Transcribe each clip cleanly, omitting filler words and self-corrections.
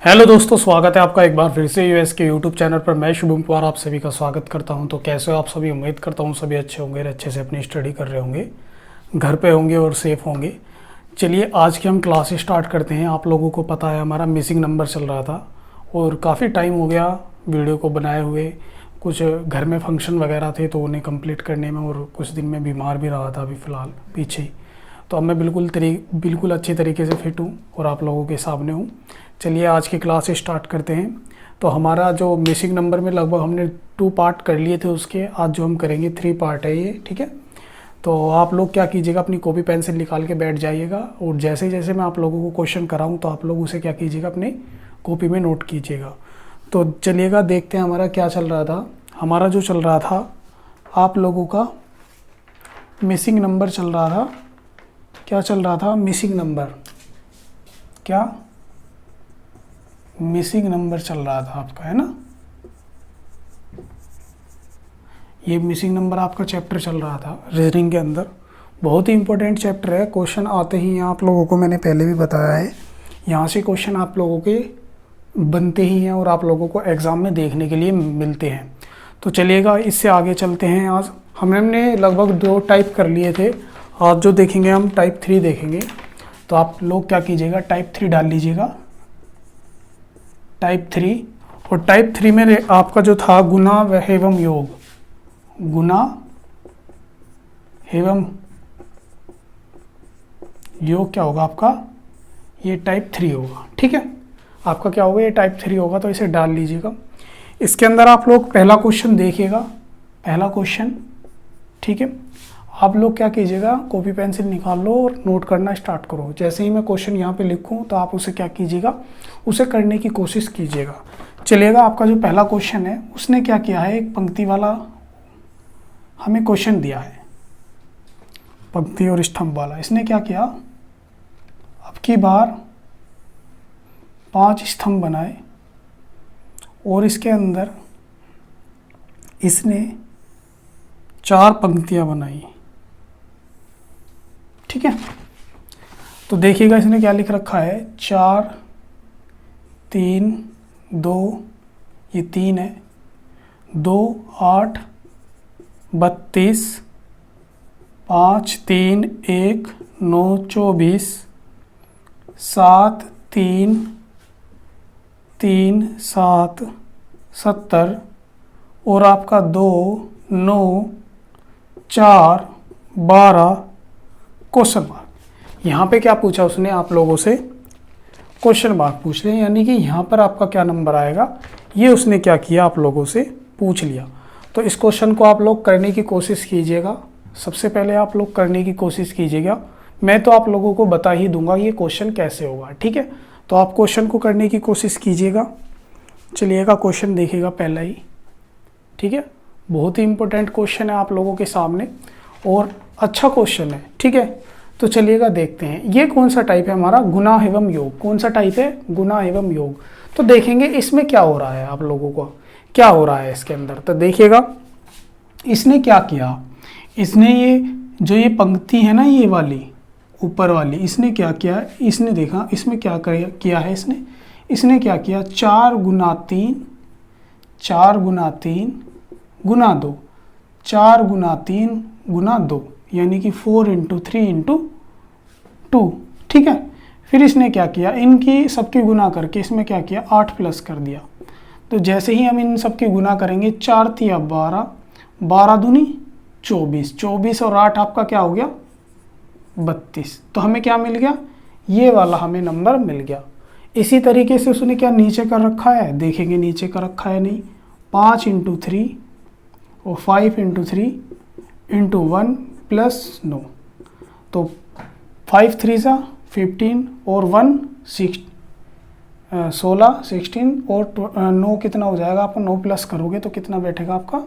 Hello दोस्तों, स्वागत है आपका एक बार फिर से यूएस के यूट्यूब चैनल पर। मैं शुभम कुमार आप सभी का स्वागत करता हूं। तो कैसे हो आप सभी? उम्मीद करता हूं सभी अच्छे होंगे, अच्छे से अपनी स्टडी कर रहे होंगे, घर पे होंगे और सेफ होंगे। चलिए आज की हम क्लास स्टार्ट करते हैं। आप लोगों को पता है हमारा मिसिंग नंबर चल रहा था और काफ़ी टाइम हो गया वीडियो को बनाए हुए। कुछ घर में फंक्शन वगैरह थे तो उन्हें कंप्लीट करने में, और कुछ दिन में बीमार भी रहा था अभी फ़िलहाल पीछे ही। तो अब मैं बिल्कुल अच्छी तरीके से फिट हूँ और आप लोगों के सामने हूँ। चलिए आज की क्लास स्टार्ट करते हैं। तो हमारा जो मिसिंग नंबर में लगभग हमने 2 पार्ट कर लिए थे उसके, आज जो हम करेंगे 3 पार्ट है ये, ठीक है। तो आप लोग क्या कीजिएगा, अपनी कॉपी पेंसिल निकाल के बैठ जाइएगा और जैसे जैसे मैं आप लोगों को क्वेश्चन कराऊँ तो आप लोग उसे क्या कीजिएगा, अपनी कॉपी में नोट कीजिएगा। तो चलिएगा देखते हैं हमारा क्या चल रहा था। हमारा जो चल रहा था, आप लोगों का मिसिंग नंबर चल रहा था। क्या चल रहा था? Missing number. क्या मिसिंग नंबर चल रहा था आपका, है ना। ये मिसिंग नंबर आपका चैप्टर चल रहा था रीजनिंग के अंदर। बहुत ही इंपॉर्टेंट चैप्टर है। क्वेश्चन आते ही हैं, आप लोगों को मैंने पहले भी बताया है, यहाँ से क्वेश्चन आप लोगों के बनते ही हैं और आप लोगों को एग्ज़ाम में देखने के लिए मिलते हैं। तो चलिएगा इससे आगे चलते हैं। आज हमने लगभग 2 टाइप कर लिए थे। आज जो देखेंगे हम टाइप 3 देखेंगे। तो आप लोग क्या कीजिएगा, टाइप 3 डाल लीजिएगा, टाइप 3। और टाइप 3 में आपका जो था गुना एवं योग, गुना एवं योग क्या होगा आपका, ये टाइप 3 होगा, ठीक है। आपका क्या होगा, ये टाइप 3 होगा। तो इसे डाल लीजिएगा। इसके अंदर आप लोग पहला क्वेश्चन देखिएगा, पहला क्वेश्चन, ठीक है। आप लोग क्या कीजिएगा, कॉपी पेंसिल निकाल लो और नोट करना स्टार्ट करो। जैसे ही मैं क्वेश्चन यहाँ पे लिखूँ तो आप उसे क्या कीजिएगा, उसे करने की कोशिश कीजिएगा। चलिएगा, आपका जो पहला क्वेश्चन है उसने क्या किया है, एक पंक्ति वाला हमें क्वेश्चन दिया है, पंक्ति और स्तंभ वाला। इसने क्या किया, अब की बार 5 स्तंभ बनाए और इसके अंदर इसने 4 पंक्तियां बनाई, ठीक है। तो देखिएगा इसने क्या लिख रखा है, 4 3 2, ये 3 है, 2 8 32, 5 3 1 9 24, 7 3 3 7 70 और आपका 2 9 4 12 क्वेश्चन मार्क। यहाँ पे क्या पूछा उसने आप लोगों से, क्वेश्चन मार्क पूछ लिया, यानी कि यहाँ पर आपका क्या नंबर आएगा ये उसने क्या किया, आप लोगों से पूछ लिया। तो इस क्वेश्चन को आप लोग करने की कोशिश कीजिएगा। सबसे पहले आप लोग करने की कोशिश कीजिएगा। मैं तो आप लोगों को बता ही दूंगा ये क्वेश्चन कैसे होगा, ठीक है। तो आप क्वेश्चन को करने की कोशिश कीजिएगा। चलिएगा क्वेश्चन देखिएगा पहला ही, ठीक है। बहुत ही इंपॉर्टेंट क्वेश्चन है आप लोगों के सामने और अच्छा क्वेश्चन है, ठीक है। तो चलिएगा देखते हैं ये कौन सा टाइप है हमारा, गुना एवं योग। कौन सा टाइप है, गुना एवं योग। तो देखेंगे इसमें क्या हो रहा है, आप लोगों को क्या हो रहा है इसके अंदर। तो देखिएगा इसने क्या किया, इसने ये पंक्ति है ना, ये वाली ऊपर वाली, इसने क्या किया, इसने देखा इसमें क्या किया है, इसने क्या किया, 4 गुना 3 गुना 2, 4 गुना 3 गुना 2, यानी कि 4 × 3 × 2, ठीक है। फिर इसने क्या किया, इनकी सबकी गुना करके इसमें क्या किया, 8 प्लस कर दिया। तो जैसे ही हम इन सबकी गुना करेंगे, 4 तिया 12, 12 दूनी 24, 24 और 8 आपका क्या हो गया, 32। तो हमें क्या मिल गया, ये वाला हमें नंबर मिल गया। इसी तरीके से उसने क्या नीचे कर रखा है, देखेंगे नीचे कर रखा है नहीं, 5 × 3 और 5 × 3 × 1 प्लस 9। तो 5 3 सा 15 और 1 6, 16 16 और 9 कितना हो जाएगा आपका, 9 प्लस करोगे तो कितना बैठेगा आपका,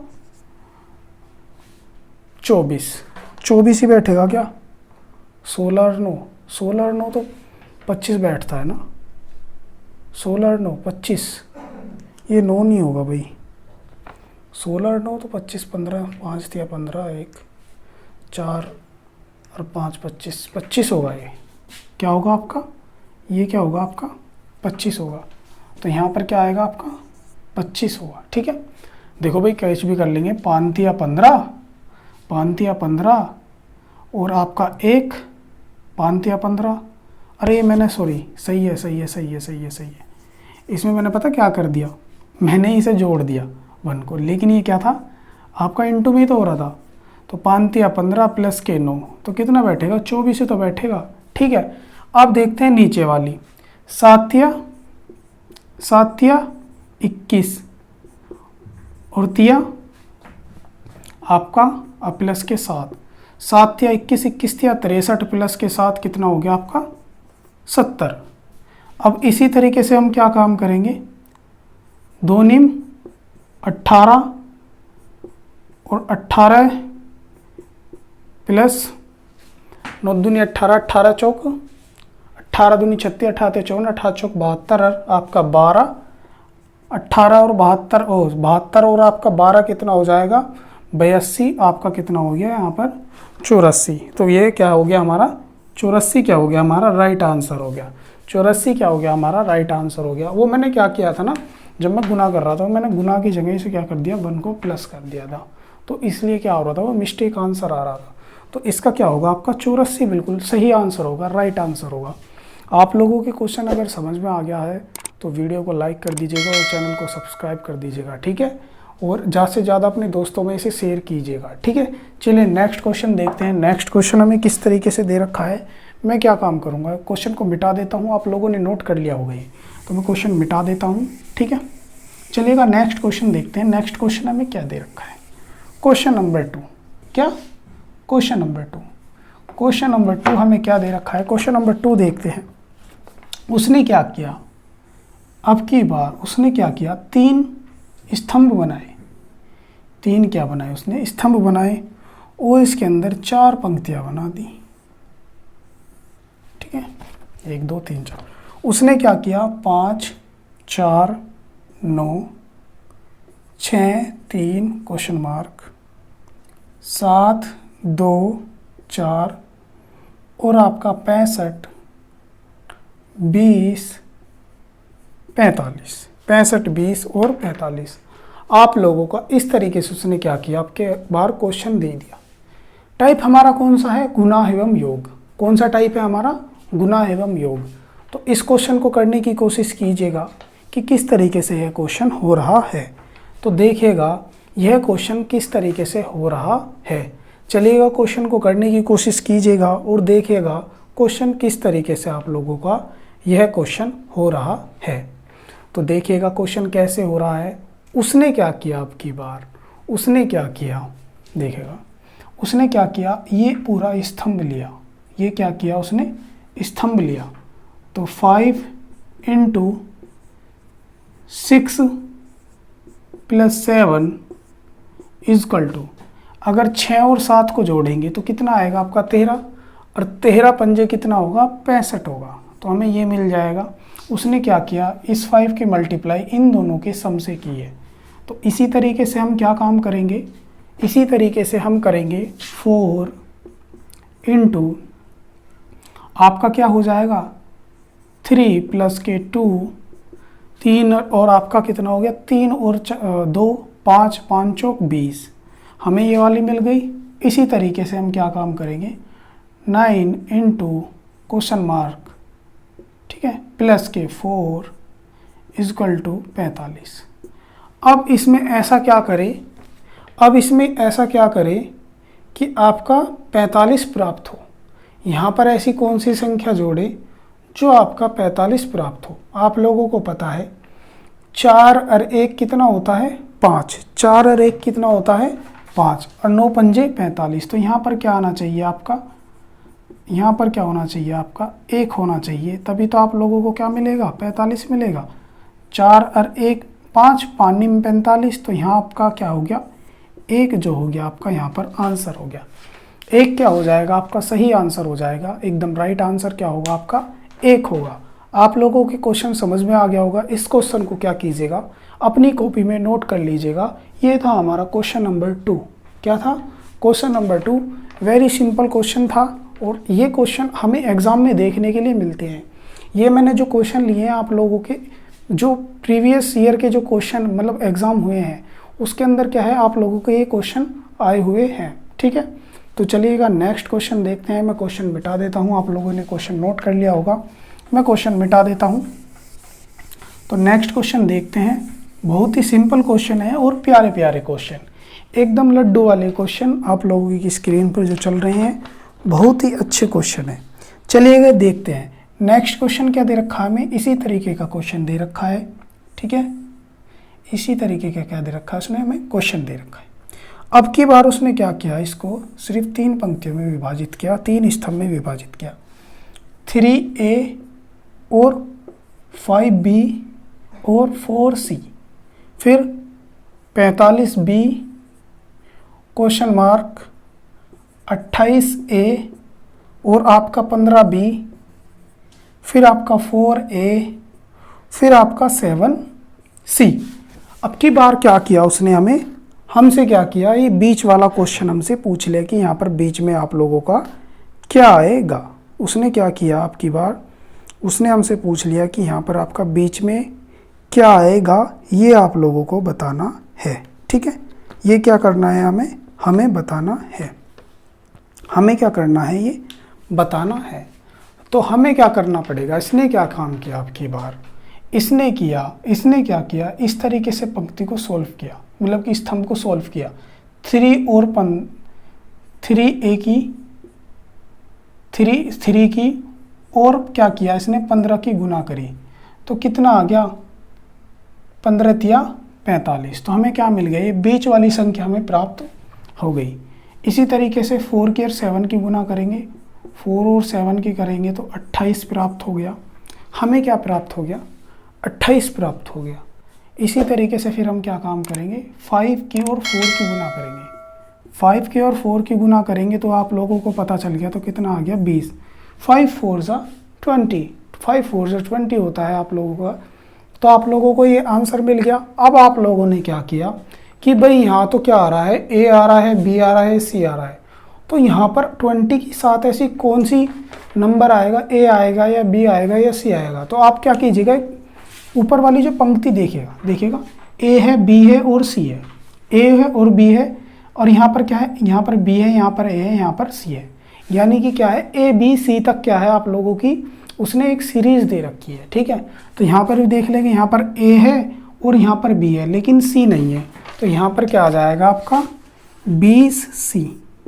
24। 24 ही बैठेगा क्या, 16 और 9 तो 25 बैठता है ना, 16 और 9 25, ये 9 नहीं होगा भाई, 16 और 9 तो 25 15, 5 दिया 15, 1 4 और 5 25 होगा। ये क्या होगा आपका, ये क्या होगा आपका 25 होगा। तो यहाँ पर क्या आएगा आपका 25 होगा। ठीक है, देखो भाई कैच भी कर लेंगे, 5 तिया 15, 5 तिया 15 और आपका 1, 5 तिया 15। अरे मैंने सॉरी, सही है सही है सही है सही है सही है, इसमें मैंने पता क्या कर दिया, मैंने इसे जोड़ दिया 1 को, लेकिन ये क्या था आपका इंटू में तो हो रहा था। तो 5 तिया 15 प्लस के 9 तो कितना बैठेगा, 24 ही तो बैठेगा। ठीक है, अब देखते हैं नीचे वाली, 7 तिया 21 और तिया आपका प्लस के 7, 7 तिया 21, 21 तिया 63 प्लस के 7 कितना हो गया आपका 70। अब इसी तरीके से हम क्या काम करेंगे, 2 निम 18 और 18 प्लस 9 दूनी 18, 18 चौक 18 दूनी 36, 18 54, 18 चौक 72 आपका 12, 18 और 72 और आपका 12 कितना हो जाएगा 82, आपका कितना हो गया यहाँ पर 84। तो ये क्या हो गया हमारा 84, क्या हो गया हमारा राइट आंसर हो गया। 84 क्या हो गया हमारा राइट आंसर हो गया। वो मैंने क्या किया था ना, जब मैं गुना कर रहा था मैंने गुना की जगह से क्या कर दिया 1 को प्लस कर दिया था, तो इसलिए क्या हो रहा था वो मिस्टेक आंसर आ रहा था। तो इसका क्या होगा आपका 84 बिल्कुल सही आंसर होगा, राइट आंसर होगा। आप लोगों के क्वेश्चन अगर समझ में आ गया है तो वीडियो को लाइक कर दीजिएगा और चैनल को सब्सक्राइब कर दीजिएगा। ठीक है, और ज़्यादा से ज़्यादा अपने दोस्तों में इसे शेयर कीजिएगा। ठीक है, चलिए नेक्स्ट क्वेश्चन देखते हैं। नेक्स्ट क्वेश्चन हमें किस तरीके से दे रखा है। मैं क्या काम करूँगा, क्वेश्चन को मिटा देता हूँ, आप लोगों ने नोट कर लिया होगा ये, तो मैं क्वेश्चन मिटा देता हूँ। ठीक है, चलिएगा नेक्स्ट क्वेश्चन देखते हैं। नेक्स्ट क्वेश्चन हमें क्या दे रखा है, क्वेश्चन नंबर 2। क्या क्वेश्चन नंबर 2, क्वेश्चन नंबर 2 हमें क्या दे रखा है। क्वेश्चन नंबर 2 देखते हैं। उसने क्या किया, अब की बार उसने क्या किया, 3 स्तंभ बनाए। 3 क्या बनाए उसने, स्तंभ बनाए और इसके अंदर 4 पंक्तियां बना दी। ठीक है, 1 2 3 4। उसने क्या किया, 5 4 9 6 3 क्वेश्चन मार्क 7 2 4 और आपका 65 20 45, 65 20 और 45। आप लोगों का इस तरीके से उसने क्या किया, आपके बार क्वेश्चन दे दिया। टाइप हमारा कौन सा है, गुना एवं योग। कौन सा टाइप है हमारा, गुना एवं योग। तो इस क्वेश्चन को करने की कोशिश कीजिएगा कि किस तरीके से यह क्वेश्चन हो रहा है। तो देखिएगा यह क्वेश्चन किस तरीके से हो रहा है। चलिएगा क्वेश्चन को करने की कोशिश कीजिएगा और देखिएगा क्वेश्चन किस तरीके से आप लोगों का यह क्वेश्चन हो रहा है। तो देखिएगा क्वेश्चन कैसे हो रहा है। उसने क्या किया, अब की बार उसने क्या किया, देखिएगा उसने क्या किया, ये पूरा स्तंभ लिया। ये क्या किया उसने, स्तंभ लिया। तो 5 × 6 + 7 = अगर 6 और 7 को जोड़ेंगे तो कितना आएगा आपका 13, और 13 पंजे कितना होगा 65 होगा। तो हमें ये मिल जाएगा। उसने क्या किया, इस 5 की मल्टीप्लाई इन दोनों के सम से की है। तो इसी तरीके से हम क्या काम करेंगे, इसी तरीके से हम करेंगे 4 × आपका क्या हो जाएगा 3 + के 2 3 और आपका कितना हो गया 3 और 2 5 5 चौक 20। हमें ये वाली मिल गई। इसी तरीके से हम क्या काम करेंगे 9 × क्वेश्चन मार्क, ठीक है, प्लस के 4 = 45। अब इसमें ऐसा क्या करें, अब इसमें ऐसा क्या करें कि आपका 45 प्राप्त हो। यहाँ पर ऐसी कौन सी संख्या जोड़े जो आपका 45 प्राप्त हो। आप लोगों को पता है 4 और 1 कितना होता है 5, 4 और 1 कितना होता है 5 और 9 पंजे 45। तो यहाँ पर क्या आना चाहिए आपका, यहाँ पर क्या होना चाहिए आपका 1 होना चाहिए, तभी तो आप लोगों को क्या मिलेगा 45 मिलेगा। 4 और 1 5 पानी में 45, तो यहाँ आपका क्या हो गया 1 जो हो गया आपका यहाँ पर आंसर हो गया। 1 क्या हो जाएगा आपका सही आंसर हो जाएगा, एकदम राइट आंसर क्या होगा आपका 1 होगा। आप लोगों के क्वेश्चन समझ में आ गया होगा। इस क्वेश्चन को क्या कीजिएगा अपनी कॉपी में नोट कर लीजिएगा। ये था हमारा क्वेश्चन नंबर 2। क्या था question number 2, very simple question था और ये क्वेश्चन हमें एग्जाम में देखने के लिए मिलते हैं। ये मैंने जो क्वेश्चन लिए हैं आप लोगों के जो प्रीवियस ईयर के जो क्वेश्चन मतलब एग्ज़ाम हुए हैं उसके अंदर क्या है आप लोगों के ये क्वेश्चन आए हुए हैं। ठीक है, तो चलिएगा नेक्स्ट क्वेश्चन देखते हैं। मैं क्वेश्चन मिटा देता हूँ, आप लोगों ने क्वेश्चन नोट कर लिया होगा, मैं क्वेश्चन मिटा देता हूँ। तो नेक्स्ट क्वेश्चन देखते हैं। बहुत ही सिंपल क्वेश्चन है और प्यारे प्यारे क्वेश्चन, एकदम लड्डू वाले क्वेश्चन आप लोगों की स्क्रीन पर जो चल रहे हैं, बहुत ही अच्छे क्वेश्चन है। चलिएगा देखते हैं नेक्स्ट क्वेश्चन क्या दे रखा है हमें। इसी तरीके का क्वेश्चन दे रखा है। ठीक है, इसी तरीके का क्या दे रखा है उसने हमें क्वेश्चन दे रखा है। अब की बार उसने क्या किया, इसको सिर्फ 3 पंक्तियों में विभाजित किया, 3 स्तंभ में विभाजित किया। 3A और 5B और 4C, फिर 45B क्वेश्चन मार्क 28A और आपका 15B, फिर आपका 4A, फिर आपका 7C। अब की बार क्या किया उसने हमसे क्या किया, ये बीच वाला क्वेश्चन हमसे पूछ लिया कि यहाँ पर बीच में आप लोगों का क्या आएगा। उसने क्या किया, अब की बार उसने हमसे पूछ लिया कि यहाँ पर आपका बीच में क्या आएगा, ये आप लोगों को बताना है। ठीक है, ये क्या करना है हमें बताना है। हमें क्या करना है, ये बताना है। तो हमें क्या करना पड़ेगा, इसने क्या काम किया अब की बार, इसने क्या किया, इस तरीके से पंक्ति को सॉल्व किया, मतलब कि स्तंभ को सॉल्व किया। 3 और 3A की 3 की और क्या किया इसने 15 की गुना करी, तो कितना आ गया 15 तिया 45। तो हमें क्या मिल गया, ये बीच वाली संख्या हमें प्राप्त हो गई। इसी तरीके से 4 की और 7 की गुना करेंगे, 4 और 7 की करेंगे तो 28 प्राप्त हो गया। हमें क्या प्राप्त हो गया, 28 प्राप्त हो गया। इसी तरीके से फिर हम क्या काम करेंगे, 5 की और 4 की गुना करेंगे। 5 की और 4 की गुना करेंगे तो आप लोगों को पता चल गया, तो कितना आ गया 20। 5 4 ज़ा 20, 5 4 ज़ा 20 होता है आप लोगों का। तो आप लोगों को ये आंसर मिल गया। अब आप लोगों ने क्या किया कि भाई यहाँ तो क्या आ रहा है, A आ रहा है, B आ रहा है, C आ रहा है, तो यहाँ पर 20 के साथ ऐसी कौन सी नंबर आएगा, A आएगा या B आएगा या C आएगा। तो आप क्या कीजिएगा, ऊपर वाली जो पंक्ति देखिएगा A है, B है और C है, A है और B है, और यहाँ पर क्या है, यहाँ पर B है, यहाँ पर A है, यहाँ पर C है। यानी कि क्या है, A B C तक क्या है आप लोगों की उसने एक सीरीज दे रखी है। ठीक है, तो यहाँ पर भी देख लेंगे, यहाँ पर A है और यहाँ पर B है, लेकिन C नहीं है। तो यहाँ पर क्या आ जाएगा आपका 20C,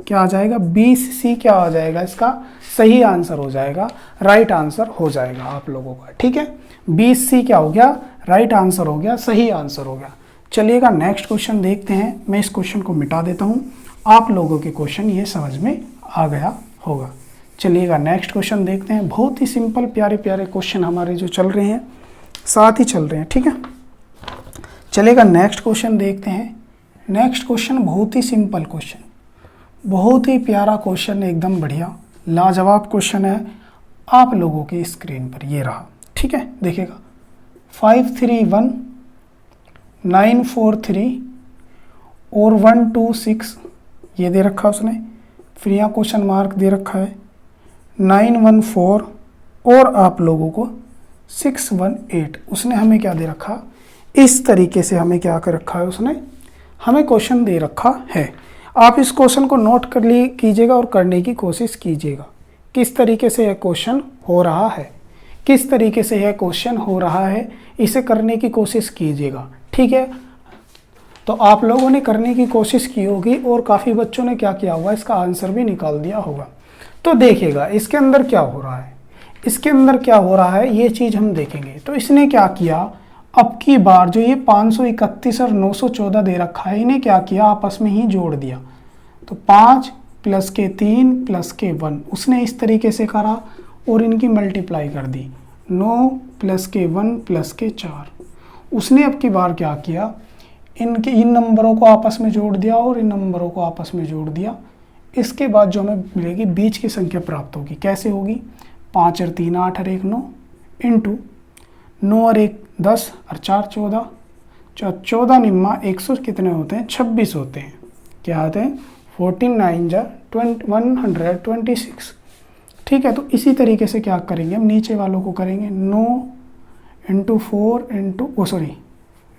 क्या आ जाएगा 20C, क्या आ जाएगा इसका सही आंसर हो जाएगा, राइट आंसर हो जाएगा आप लोगों का। ठीक है, 20C क्या हो गया, राइट आंसर हो गया, सही आंसर हो गया। चलिएगा नेक्स्ट क्वेश्चन देखते हैं। मैं इस क्वेश्चन को मिटा देता हूँ, आप लोगों के क्वेश्चन ये समझ में आ गया होगा। चलिएगा नेक्स्ट क्वेश्चन देखते हैं। बहुत ही सिंपल प्यारे प्यारे क्वेश्चन हमारे जो चल रहे हैं, साथ ही चल रहे हैं। ठीक है, चलिएगा नेक्स्ट क्वेश्चन देखते हैं। नेक्स्ट क्वेश्चन बहुत ही सिंपल क्वेश्चन, बहुत ही प्यारा क्वेश्चन, एकदम बढ़िया लाजवाब क्वेश्चन है आप लोगों की स्क्रीन पर ये रहा। ठीक है, देखिएगा 531 943 और 126 ये दे रखा उसने, फिर यहाँ क्वेश्चन मार्क दे रखा है 914 और आप लोगों को 618। उसने हमें क्या दे रखा, इस तरीके से हमें क्या कर रखा है, उसने हमें क्वेश्चन दे रखा है। आप इस क्वेश्चन को नोट कर कीजिएगा और करने की कोशिश कीजिएगा किस तरीके से यह क्वेश्चन हो रहा है, किस तरीके से यह क्वेश्चन हो रहा है, इसे करने की कोशिश कीजिएगा। ठीक है, तो आप लोगों ने करने की कोशिश की होगी और काफ़ी बच्चों ने क्या किया होगा, इसका आंसर भी निकाल दिया होगा। तो देखिएगा इसके अंदर क्या हो रहा है, इसके अंदर क्या हो रहा है ये चीज़ हम देखेंगे। तो इसने क्या किया, अब की बार जो ये 531 और 914 दे रखा है, इन्हें क्या किया, आपस में ही जोड़ दिया। तो 5 + के 3 + के 1 उसने इस तरीके से करा और इनकी मल्टीप्लाई कर दी। 9 + के 1 + के 4 उसने अब की बार क्या किया, इन नंबरों को आपस में जोड़ दिया और इन नंबरों को आपस में जोड़ दिया। इसके बाद जो हमें मिलेगी बीच की संख्या प्राप्त होगी। कैसे होगी, 5 और 3 8 और 1 9 इंटू 9 और 1 10 और 4 14, 14 निम्मा 100 कितने होते हैं, 26 होते हैं। क्या आते हैं, 14 9 जा 126। ठीक है, तो इसी तरीके से क्या करेंगे हम, नीचे वालों को करेंगे 9 इंटू 4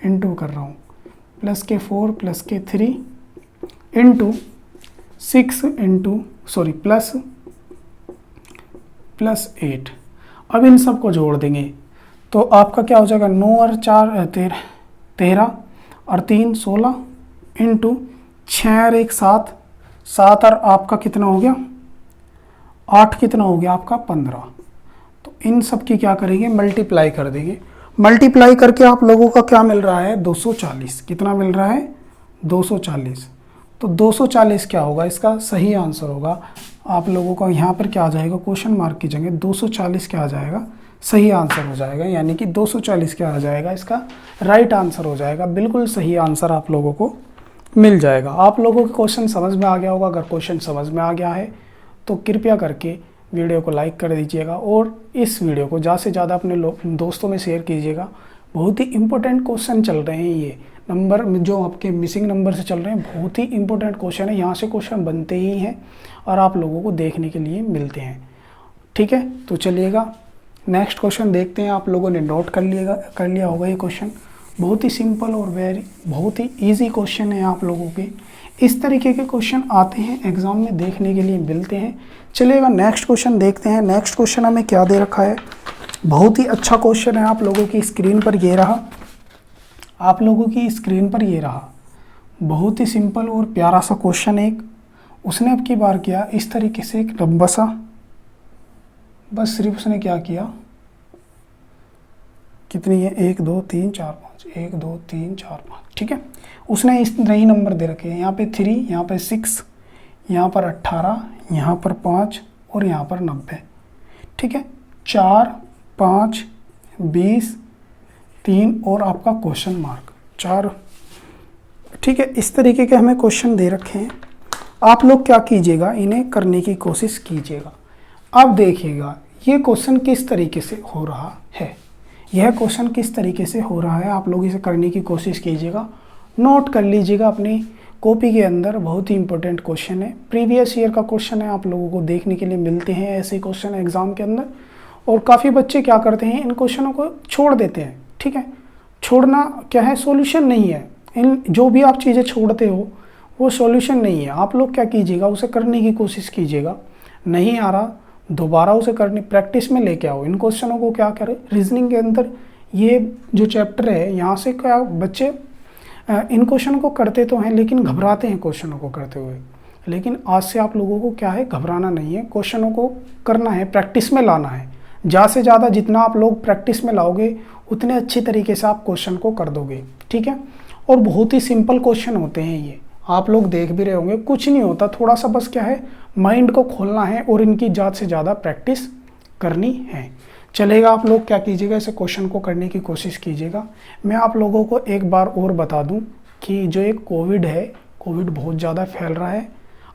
इंटू कर रहा हूँ, प्लस के 4 प्लस के 3 इंटू 6 प्लस 8। अब इन सब को जोड़ देंगे तो आपका क्या हो जाएगा, 9 और 4 13 और 3 16 इंटू 6 और 1 7 7 और आपका कितना हो गया 8, कितना हो गया आपका 15। तो इन सब की क्या करेंगे, मल्टीप्लाई कर देंगे। मल्टीप्लाई करके आप लोगों का क्या मिल रहा है, 240। कितना मिल रहा है, 240। तो 240 क्या होगा, इसका सही आंसर होगा आप लोगों का यहाँ पर क्या आ जाएगा, क्वेश्चन मार्क की जगह 240 क्या आ जाएगा, सही आंसर हो जाएगा। यानी कि 240 क्या आ जाएगा, इसका राइट आंसर हो जाएगा। बिल्कुल सही आंसर आप लोगों को मिल जाएगा। आप लोगों को क्वेश्चन समझ में आ गया होगा। अगर क्वेश्चन समझ में आ गया है तो कृपया करके वीडियो को लाइक कर दीजिएगा और इस वीडियो को ज़्यादा से ज़्यादा अपने दोस्तों में शेयर कीजिएगा। बहुत ही इंपॉर्टेंट क्वेश्चन चल रहे हैं, ये नंबर जो आपके मिसिंग नंबर से चल रहे हैं, बहुत ही इंपॉर्टेंट क्वेश्चन है। यहाँ से क्वेश्चन बनते ही हैं और आप लोगों को देखने के लिए मिलते हैं। ठीक है, तो चलिएगा नेक्स्ट क्वेश्चन देखते हैं। आप लोगों ने नोट कर लिया होगा ये क्वेश्चन। बहुत ही सिंपल और बहुत ही ईजी क्वेश्चन है। आप लोगों के इस तरीके के क्वेश्चन आते हैं एग्जाम में, देखने के लिए मिलते हैं। चलिएगा नेक्स्ट क्वेश्चन देखते हैं। नेक्स्ट क्वेश्चन हमें क्या दे रखा है, बहुत ही अच्छा क्वेश्चन है। आप लोगों की स्क्रीन पर ये रहा, आप लोगों की स्क्रीन पर ये रहा। बहुत ही सिंपल और प्यारा सा क्वेश्चन एक उसने अब की बार किया इस तरीके से, एक लंबा सा, बस सिर्फ उसने क्या किया, कितनी है, 1 2 3 4 5, 1 2 3 4 5। ठीक है, उसने इस नई नंबर दे रखे हैं, यहाँ पे 3, यहाँ पे 6, यहाँ पर 18, यहाँ पर 5 और यहाँ पर 90। ठीक है, 4 5 20 3 और आपका क्वेश्चन मार्क 4। ठीक है, इस तरीके के हमें क्वेश्चन दे रखे हैं। आप लोग क्या कीजिएगा, इन्हें करने की कोशिश कीजिएगा। अब देखिएगा ये क्वेश्चन किस तरीके से हो रहा है, यह क्वेश्चन किस तरीके से हो रहा है। आप लोग इसे करने की कोशिश कीजिएगा, नोट कर लीजिएगा अपनी कॉपी के अंदर। बहुत ही इंपॉर्टेंट क्वेश्चन है, प्रीवियस ईयर का क्वेश्चन है। आप लोगों को देखने के लिए मिलते हैं ऐसे क्वेश्चन एग्जाम के अंदर। और काफ़ी बच्चे क्या करते हैं, इन क्वेश्चनों को छोड़ देते हैं। ठीक है, छोड़ना क्या है, सॉल्यूशन नहीं है। इन जो भी आप चीज़ें छोड़ते हो वो सॉल्यूशन नहीं है। आप लोग क्या कीजिएगा, उसे करने की कोशिश कीजिएगा। नहीं आ रहा, दोबारा उसे करनी, प्रैक्टिस में लेके आओ। इन क्वेश्चनों को क्या करें, रीजनिंग के अंदर ये जो चैप्टर है, यहाँ से क्या बच्चे इन क्वेश्चनों को करते तो हैं लेकिन घबराते हैं क्वेश्चनों को करते हुए। लेकिन आज से आप लोगों को क्या है, घबराना नहीं है, क्वेश्चनों को करना है, प्रैक्टिस में लाना है। ज़्यादा से ज़्यादा जितना आप लोग प्रैक्टिस में लाओगे उतने अच्छी तरीके से आप क्वेश्चन को कर दोगे। ठीक है, और बहुत ही सिंपल क्वेश्चन होते हैं ये, आप लोग देख भी रहे होंगे। कुछ नहीं होता, थोड़ा सा बस क्या है, माइंड को खोलना है और इनकी ज़्यादा से ज़्यादा प्रैक्टिस करनी है। चलेगा, आप लोग क्या कीजिएगा, इसे क्वेश्चन को करने की कोशिश कीजिएगा। मैं आप लोगों को एक बार और बता दूं कि जो एक कोविड है, कोविड बहुत ज़्यादा फैल रहा है।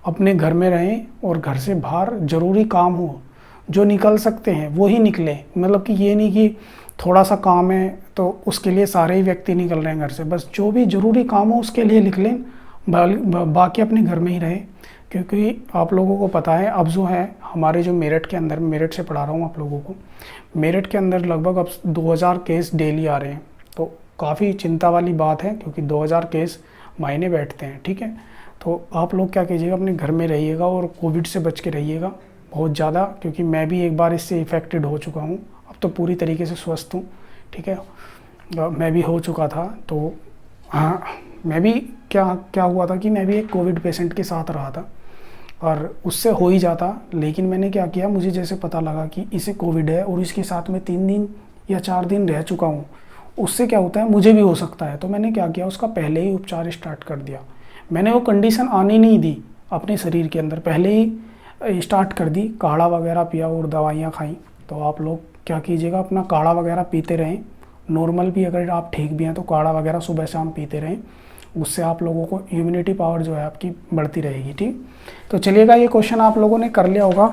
अपने घर में रहें और घर से बाहर ज़रूरी काम हो, जो निकल सकते हैं वो ही निकलें। मतलब कि ये नहीं कि थोड़ा सा काम है तो उसके लिए सारे ही व्यक्ति निकल रहे हैं घर से, बस जो भी ज़रूरी काम हो उसके लिए निकलें, बाकी अपने घर में ही रहें। क्योंकि आप लोगों को पता है अब जो है हमारे जो मेरठ के अंदर, मेरठ से पढ़ा रहा हूँ आप लोगों को, मेरठ के अंदर लगभग अब 2000 केस डेली आ रहे हैं। तो काफ़ी चिंता वाली बात है क्योंकि 2000 केस मायने बैठते हैं। ठीक है, तो आप लोग क्या कीजिएगा, अपने घर में रहिएगा और कोविड से बच के रहिएगा बहुत ज़्यादा। क्योंकि मैं भी एक बार इससे इफ़ेक्टेड हो चुका हूँ, अब तो पूरी तरीके से स्वस्थ हूँ। ठीक है, मैं भी हो चुका था। तो हाँ, मैं भी क्या हुआ था कि मैं भी एक कोविड पेशेंट के साथ रहा था और उससे हो ही जाता। लेकिन मैंने क्या किया, मुझे जैसे पता लगा कि इसे कोविड है और इसके साथ में 3 दिन या 4 दिन रह चुका हूँ, उससे क्या होता है, मुझे भी हो सकता है। तो मैंने क्या किया, उसका पहले ही उपचार स्टार्ट कर दिया। मैंने वो कंडीशन आने नहीं दी अपने शरीर के अंदर, पहले ही स्टार्ट कर दी। काढ़ा वगैरह पिया और दवाइयाँ खाई। तो आप लोग क्या कीजिएगा, अपना काढ़ा वगैरह पीते रहें। नॉर्मल भी अगर आप ठीक भी हैं तो काढ़ा वगैरह सुबह शाम पीते रहें। उससे आप लोगों को इम्यूनिटी पावर जो है आपकी बढ़ती रहेगी। ठीक, तो चलिएगा, ये क्वेश्चन आप लोगों ने कर लिया होगा,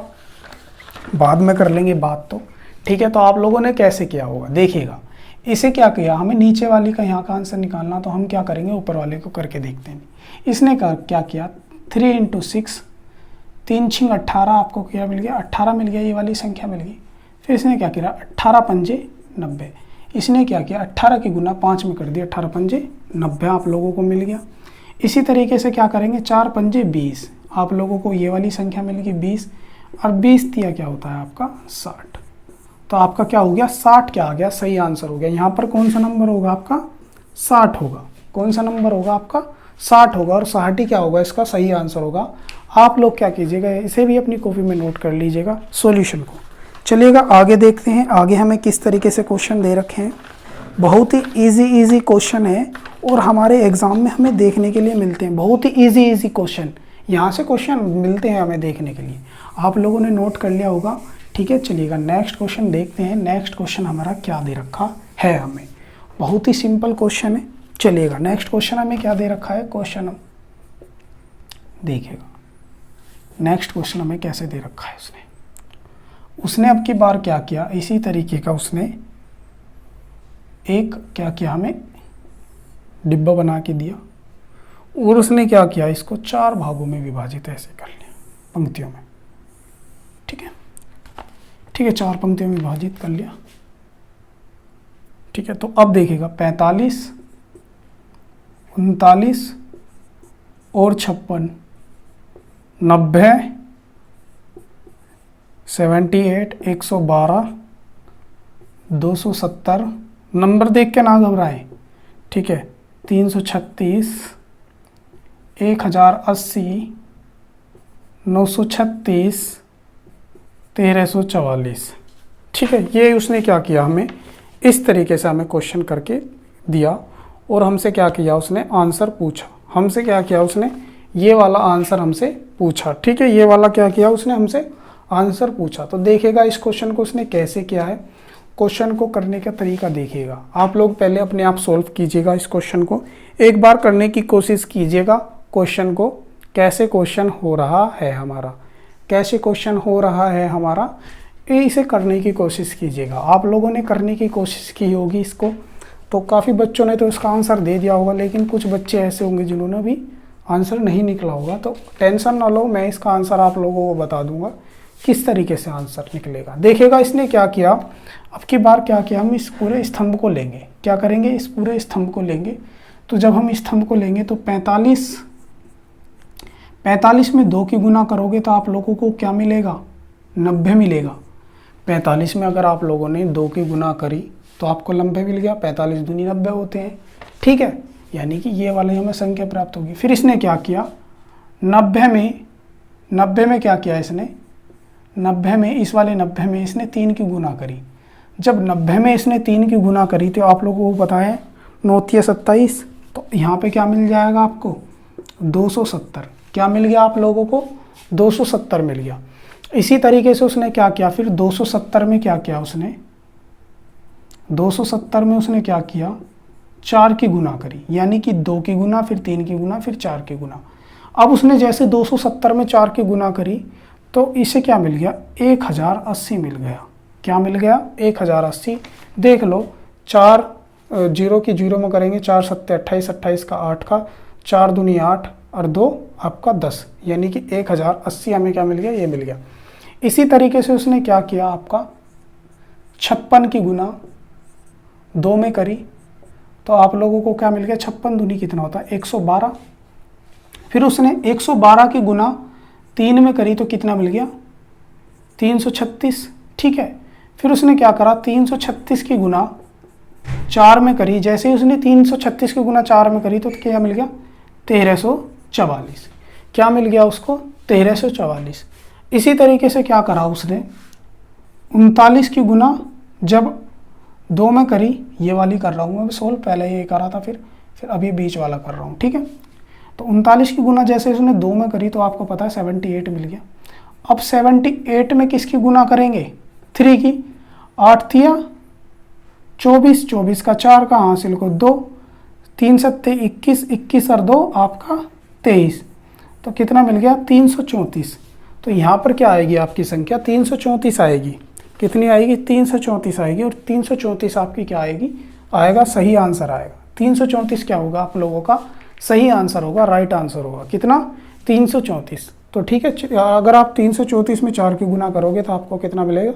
बाद में कर लेंगे बात तो। ठीक है, तो आप लोगों ने कैसे किया होगा देखिएगा। इसे क्या किया, हमें नीचे वाली का यहाँ का आंसर निकालना, तो हम क्या करेंगे, ऊपर वाले को करके देखते हैं। इसने क्या किया, 3 × 6, 3 × 6 18, आपको क्या मिल गया, 18 मिल गया, ये वाली संख्या मिल गई। फिर इसने क्या किया, 18 × 5 = 90। इसने क्या किया, 18 की गुना 5 में कर दिया, 18 पंजे 90 आप लोगों को मिल गया। इसी तरीके से क्या करेंगे, 4 पंजे 20, आप लोगों को ये वाली संख्या मिल गई 20, और 20 दिया क्या होता है आपका 60। तो आपका क्या हो गया, 60 क्या आ गया, सही आंसर हो गया। यहाँ पर कौन सा नंबर होगा आपका, 60 होगा। कौन सा नंबर होगा आपका, 60 होगा, और 60 ही क्या होगा, इसका सही आंसर होगा। आप लोग क्या कीजिएगा, इसे भी अपनी कॉपी में नोट कर लीजिएगा सॉल्यूशन को। चलिएगा आगे देखते हैं, आगे हमें किस तरीके से क्वेश्चन दे रखे हैं। बहुत ही इजी क्वेश्चन है, और हमारे एग्जाम में हमें देखने के लिए मिलते हैं। बहुत ही इजी क्वेश्चन, यहाँ से क्वेश्चन मिलते हैं हमें देखने के लिए। आप लोगों ने नोट कर लिया होगा, ठीक है। चलिएगा नेक्स्ट क्वेश्चन देखते हैं। नेक्स्ट क्वेश्चन हमारा क्या दे रखा है हमें, बहुत ही सिंपल क्वेश्चन है। चलिएगा नेक्स्ट क्वेश्चन हमें क्या दे रखा है, क्वेश्चन हम देखिएगा नेक्स्ट क्वेश्चन हमें कैसे दे रखा है। उसने अब की बार क्या किया, इसी तरीके का उसने एक क्या किया, हमें डिब्बा बना के दिया, और उसने क्या किया, इसको 4 भागों में विभाजित ऐसे कर लिया, पंक्तियों में, ठीक है। 4 पंक्तियों में विभाजित कर लिया, ठीक है। तो अब देखिएगा 45, 39 और 56, 90, 78, 112, 270, नंबर देख के ना घबराएं, ठीक है। 336, 1080, 936, 1344, ठीक है। ये उसने क्या किया, हमें इस तरीके से हमें क्वेश्चन करके दिया, और हमसे क्या किया, उसने आंसर पूछा। हमसे क्या किया, उसने ये वाला आंसर हमसे पूछा, ठीक है। ये वाला क्या किया, उसने हमसे आंसर पूछा। तो देखिएगा इस क्वेश्चन को उसने कैसे किया है। क्वेश्चन को करने का तरीका देखिएगा। आप लोग पहले अपने आप सॉल्व कीजिएगा इस क्वेश्चन को, एक बार करने की कोशिश कीजिएगा क्वेश्चन को, कैसे क्वेश्चन हो रहा है हमारा, कैसे क्वेश्चन हो रहा है हमारा, इसे करने की कोशिश कीजिएगा। आप लोगों ने करने की कोशिश की होगी इसको, तो काफ़ी बच्चों ने तो इसका आंसर दे दिया होगा, लेकिन कुछ बच्चे ऐसे होंगे जिन्होंने भी आंसर नहीं निकला होगा। तो टेंशन ना लो, मैं इसका आंसर आप लोगों को बता दूंगा किस तरीके से आंसर निकलेगा। देखिएगा इसने क्या किया, अब की बार क्या किया, हम इस पूरे स्तंभ को लेंगे। क्या करेंगे, इस पूरे स्तंभ को लेंगे। तो जब हम स्तंभ को लेंगे तो 45 में 2 की गुना करोगे तो आप लोगों को क्या मिलेगा, 90 मिलेगा। 45 में अगर आप लोगों ने 2 की गुना करी तो आपको 90 मिल गया। 45 दूनी 90 होते हैं, ठीक है। यानी कि ये वाली हमें संख्या प्राप्त होगी। फिर इसने क्या किया, 90 में क्या किया इसने, 90 में, इस वाले 90 में इसने 3 की गुना करी। जब 90 में इसने 3 की गुना करी तो आप लोगों को पता है 9 तिया 27, तो यहाँ पे क्या मिल जाएगा आपको, 270। क्या मिल गया आप लोगों को, 270 मिल गया। इसी तरीके से उसने क्या किया, फिर 270 में क्या किया उसने, 270 में उसने क्या किया, 4 की गुना करी। यानी कि 2 की गुना, फिर 3 की गुना, फिर 4 की गुना। अब उसने जैसे 270 में 4 की गुना करी तो इसे क्या मिल गया, 1080 मिल गया। क्या मिल गया, 1080। देख लो, 4 जीरो की जीरो में करेंगे, 4 सत्ते 28, 28 का 8 का, 4 दूनी 8 और 2 आपका 10, यानी कि 1080 हमें क्या मिल गया, ये मिल गया। इसी तरीके से उसने क्या किया, आपका 56 की गुना 2 में करी तो आप लोगों को क्या मिल गया, 56 दूनी कितना होता है, 112। फिर उसने 112 की गुना 3 में करी तो कितना मिल गया, 336, ठीक है। फिर उसने क्या करा, 336 की गुना 4 में करी। जैसे ही उसने 336 की गुना 4 में करी तो क्या मिल गया, 1344। क्या मिल गया उसको, 1344। इसी तरीके से क्या करा उसने, 39 की गुना जब 2 में करी, ये वाली कर रहा हूँ मैं सोल्व, पहले ये करा था, फिर अभी बीच वाला कर रहा हूँ, ठीक है। तो 39 की गुना जैसे उसने 2 में करी तो आपको पता है 78 मिल गया। अब 78 में किसकी गुना करेंगे, 3 की। 8 थिया 24, 24 का 4 का हासिल को 2, 3 सत्ते 21, 21 और 2 आपका 23, तो कितना मिल गया, 334। तो यहाँ पर क्या आएगी आपकी संख्या, 334 आएगी। कितनी आएगी, 334 आएगी। और 334 आपकी क्या आएगी, आएगा सही आंसर आएगा। 334 क्या होगा आप लोगों का, सही आंसर होगा, राइट आंसर होगा। कितना, 334। तो ठीक है, अगर आप 334 में 4 की गुना करोगे तो आपको कितना मिलेगा,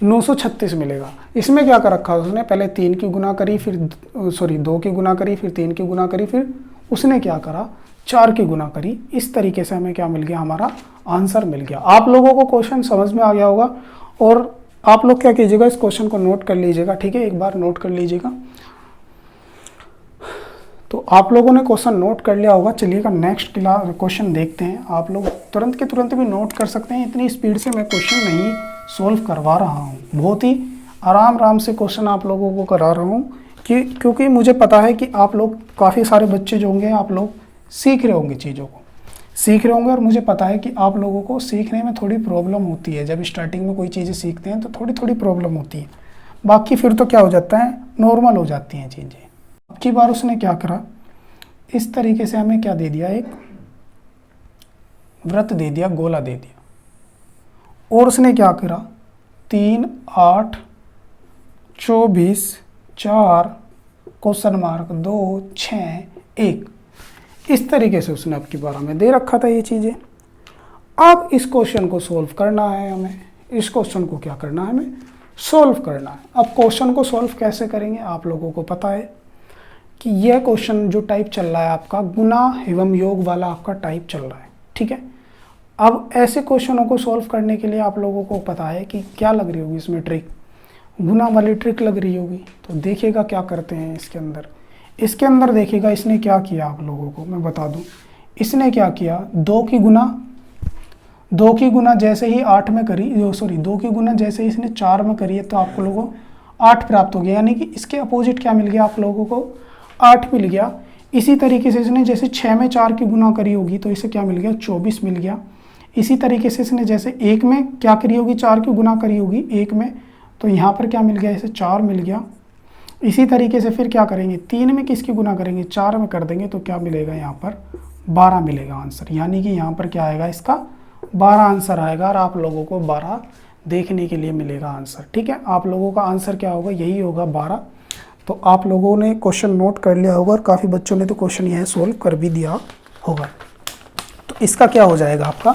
936 मिलेगा। इसमें क्या कर रखा उसने, पहले 3 की गुना करी, फिर 2 की गुना करी, फिर 3 की गुना करी, फिर उसने क्या करा 4 की गुना करी। इस तरीके से हमें क्या मिल गया, हमारा आंसर मिल गया। आप लोगों को क्वेश्चन समझ में आ गया होगा और आप लोग क्या कीजिएगा, इस क्वेश्चन को नोट कर लीजिएगा, ठीक है, एक बार नोट कर लीजिएगा। तो आप लोगों ने क्वेश्चन नोट कर लिया होगा। चलिएगा नेक्स्ट क्वेश्चन देखते हैं। आप लोग तुरंत के तुरंत भी नोट कर सकते हैं, इतनी स्पीड से मैं क्वेश्चन नहीं सोल्व करवा रहा हूँ, बहुत ही आराम से क्वेश्चन आप लोगों को करा रहा हूँ क्योंकि मुझे पता है कि आप लोग काफ़ी सारे बच्चे जो होंगे आप लोग सीख रहे होंगे, चीज़ों को सीख रहे होंगे, और मुझे पता है कि आप लोगों को सीखने में थोड़ी प्रॉब्लम होती है। जब स्टार्टिंग में कोई चीज़ें सीखते हैं तो थोड़ी प्रॉब्लम होती है, बाकी फिर तो क्या हो जाता है, नॉर्मल हो जाती हैं चीज़ें। अब की बार उसने क्या करा, इस तरीके से हमें क्या दे दिया, एक वृत्त दे दिया, गोला दे दिया, और उसने क्या करा 3, 8, 24, 4, क्वेश्चन मार्क 2, 6, 1, इस तरीके से उसने अब की बार हमें दे रखा था ये चीज़ें। अब इस क्वेश्चन को सोल्व करना है हमें, इस क्वेश्चन को क्या करना है, हमें सोल्व करना है। अब क्वेश्चन को सोल्व कैसे करेंगे, आप लोगों को पता है कि यह क्वेश्चन जो टाइप चल रहा है आपका गुना एवं योग वाला आपका टाइप चल रहा है, ठीक है। अब ऐसे क्वेश्चनों को सोल्व करने के लिए आप लोगों को पता है कि क्या लग रही होगी इसमें ट्रिक, गुना वाली ट्रिक लग रही होगी। तो देखिएगा क्या करते हैं इसके अंदर देखिएगा इसने क्या किया, आप लोगों को मैं बता दूं, इसने क्या किया 2 की गुना जैसे ही 8 में करी, 2 की गुना जैसे ही इसने 4 में करी है तो आप लोगों को 8 प्राप्त हो गया, यानी कि इसके अपोजिट क्या मिल गया आप लोगों को, 8 मिल गया। इसी तरीके से इसने जैसे 6 में 4 की गुना करी होगी तो इसे क्या मिल गया, 24 मिल गया। इसी तरीके से इसने जैसे 1 में क्या करी होगी, 4 की गुना करी होगी 1 में, तो यहाँ पर क्या मिल गया, इसे 4 मिल गया। इसी तरीके से फिर क्या करेंगे, 3 में किसकी गुना करेंगे, 4 में कर देंगे तो क्या मिलेगा, यहाँ पर 12 मिलेगा आंसर, यानी कि यहाँ पर क्या आएगा, इसका 12 आंसर आएगा और आप लोगों को 12 देखने के लिए मिलेगा आंसर, ठीक है। आप लोगों का आंसर क्या होगा, यही होगा 12। तो आप लोगों ने क्वेश्चन नोट कर लिया होगा और काफ़ी बच्चों ने तो क्वेश्चन यह सोल्व कर भी दिया होगा। तो इसका क्या हो जाएगा, आपका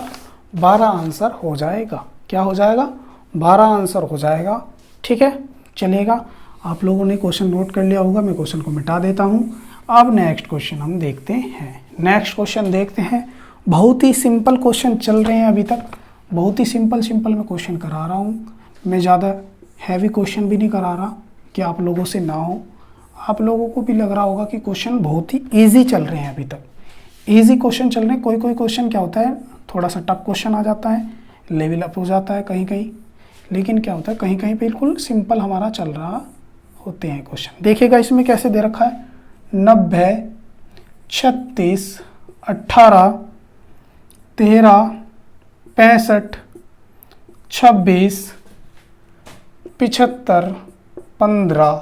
12 आंसर हो जाएगा। क्या हो जाएगा, 12 आंसर हो जाएगा, ठीक है। चलिएगा, आप लोगों ने क्वेश्चन नोट कर लिया होगा, मैं क्वेश्चन को मिटा देता हूँ। अब नेक्स्ट क्वेश्चन हम देखते हैं। नेक्स्ट क्वेश्चन देखते हैं, बहुत ही सिंपल क्वेश्चन चल रहे हैं अभी तक, बहुत ही सिंपल मैं क्वेश्चन करा रहा हूँ। मैं ज़्यादा हैवी क्वेश्चन भी नहीं करा रहा कि आप लोगों से ना हो, आप लोगों को भी लग रहा होगा कि क्वेश्चन बहुत ही ईजी चल रहे हैं, अभी तक ईजी क्वेश्चन चल रहे हैं। कोई क्वेश्चन क्या होता है, थोड़ा सा टफ क्वेश्चन आ जाता है, लेवल अप हो जाता है कहीं, लेकिन क्या होता है कहीं बिल्कुल सिंपल हमारा चल रहा होते हैं क्वेश्चन। देखिएगा इसमें कैसे दे रखा है, 90, 36, 18, 13, 65, 26, 75, 15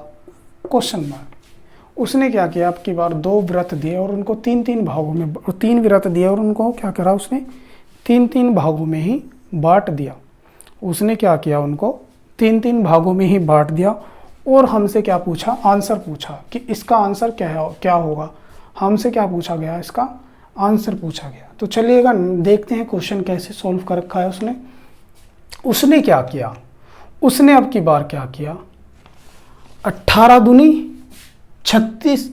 क्वेश्चन मार्क। उसने क्या किया, आपकी बार 2 व्रत दिए और उनको 3 भागों में, 3 व्रत दिए और उनको क्या करा, उसने 3 भागों में ही बांट दिया। उसने क्या किया, उनको 3 भागों में ही बांट दिया और हमसे क्या पूछा, आंसर पूछा कि इसका आंसर क्या होगा। हमसे क्या पूछा गया, इसका आंसर पूछा गया। तो चलिएगा देखते हैं क्वेश्चन कैसे सॉल्व कर रखा है उसने क्या किया, उसने अब की बार क्या किया, 18 दूनी 36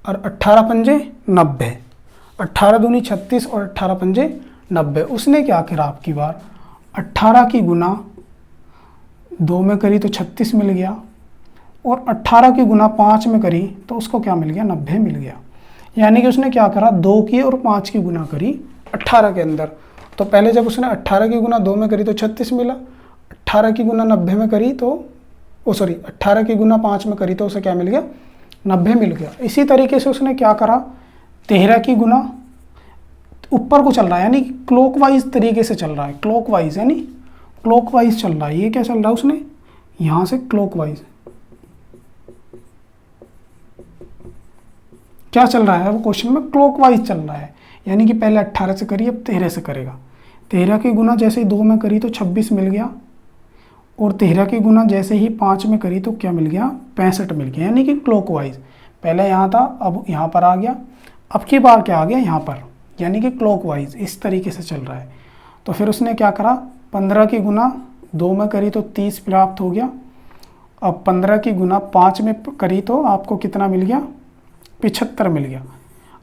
और 18 पंजे 90, 18 दूनी 36 और 18 पंजे 90। उसने क्या करा, आपकी बार 18 की गुना 2 में करी तो 36 मिल गया, और 18 की गुना 5 में करी तो उसको क्या मिल गया, 90 मिल गया। यानी कि उसने क्या करा, 2 की और 5 की गुना करी 18 के अंदर। तो पहले जब उसने 18 की गुना 2 में करी तो 36 मिला, 18 की गुना 90 में करी तो 18 की गुना 5 में करी तो उसे क्या मिल गया, 90 मिल गया। इसी तरीके से उसने क्या करा, 13 की गुना ऊपर को चल रहा है, यानी क्लॉकवाइज तरीके से चल रहा है, क्लॉकवाइज यानी क्लॉकवाइज चल रहा है। ये क्या चल रहा है, उसने यहाँ से क्लॉकवाइज क्या चल रहा है, वो क्वेश्चन में क्लॉकवाइज चल रहा है, यानी कि पहले 18 से करी, अब 13 से करेगा। 13 की गुना जैसे ही 2 में करी तो 26 मिल गया, और 13 की गुना जैसे ही 5 में करी तो क्या मिल गया, 65 मिल गया, यानी कि क्लॉकवाइज। पहले यहाँ था, अब यहाँ पर आ गया, अब की बार क्या आ गया यहाँ पर, यानी कि क्लॉकवाइज इस तरीके से चल रहा है। तो फिर उसने क्या करा, 15 की गुना 2 में करी तो 30 प्राप्त हो गया। अब 15 की गुना 5 में करी तो आपको कितना मिल गया, 75 मिल गया।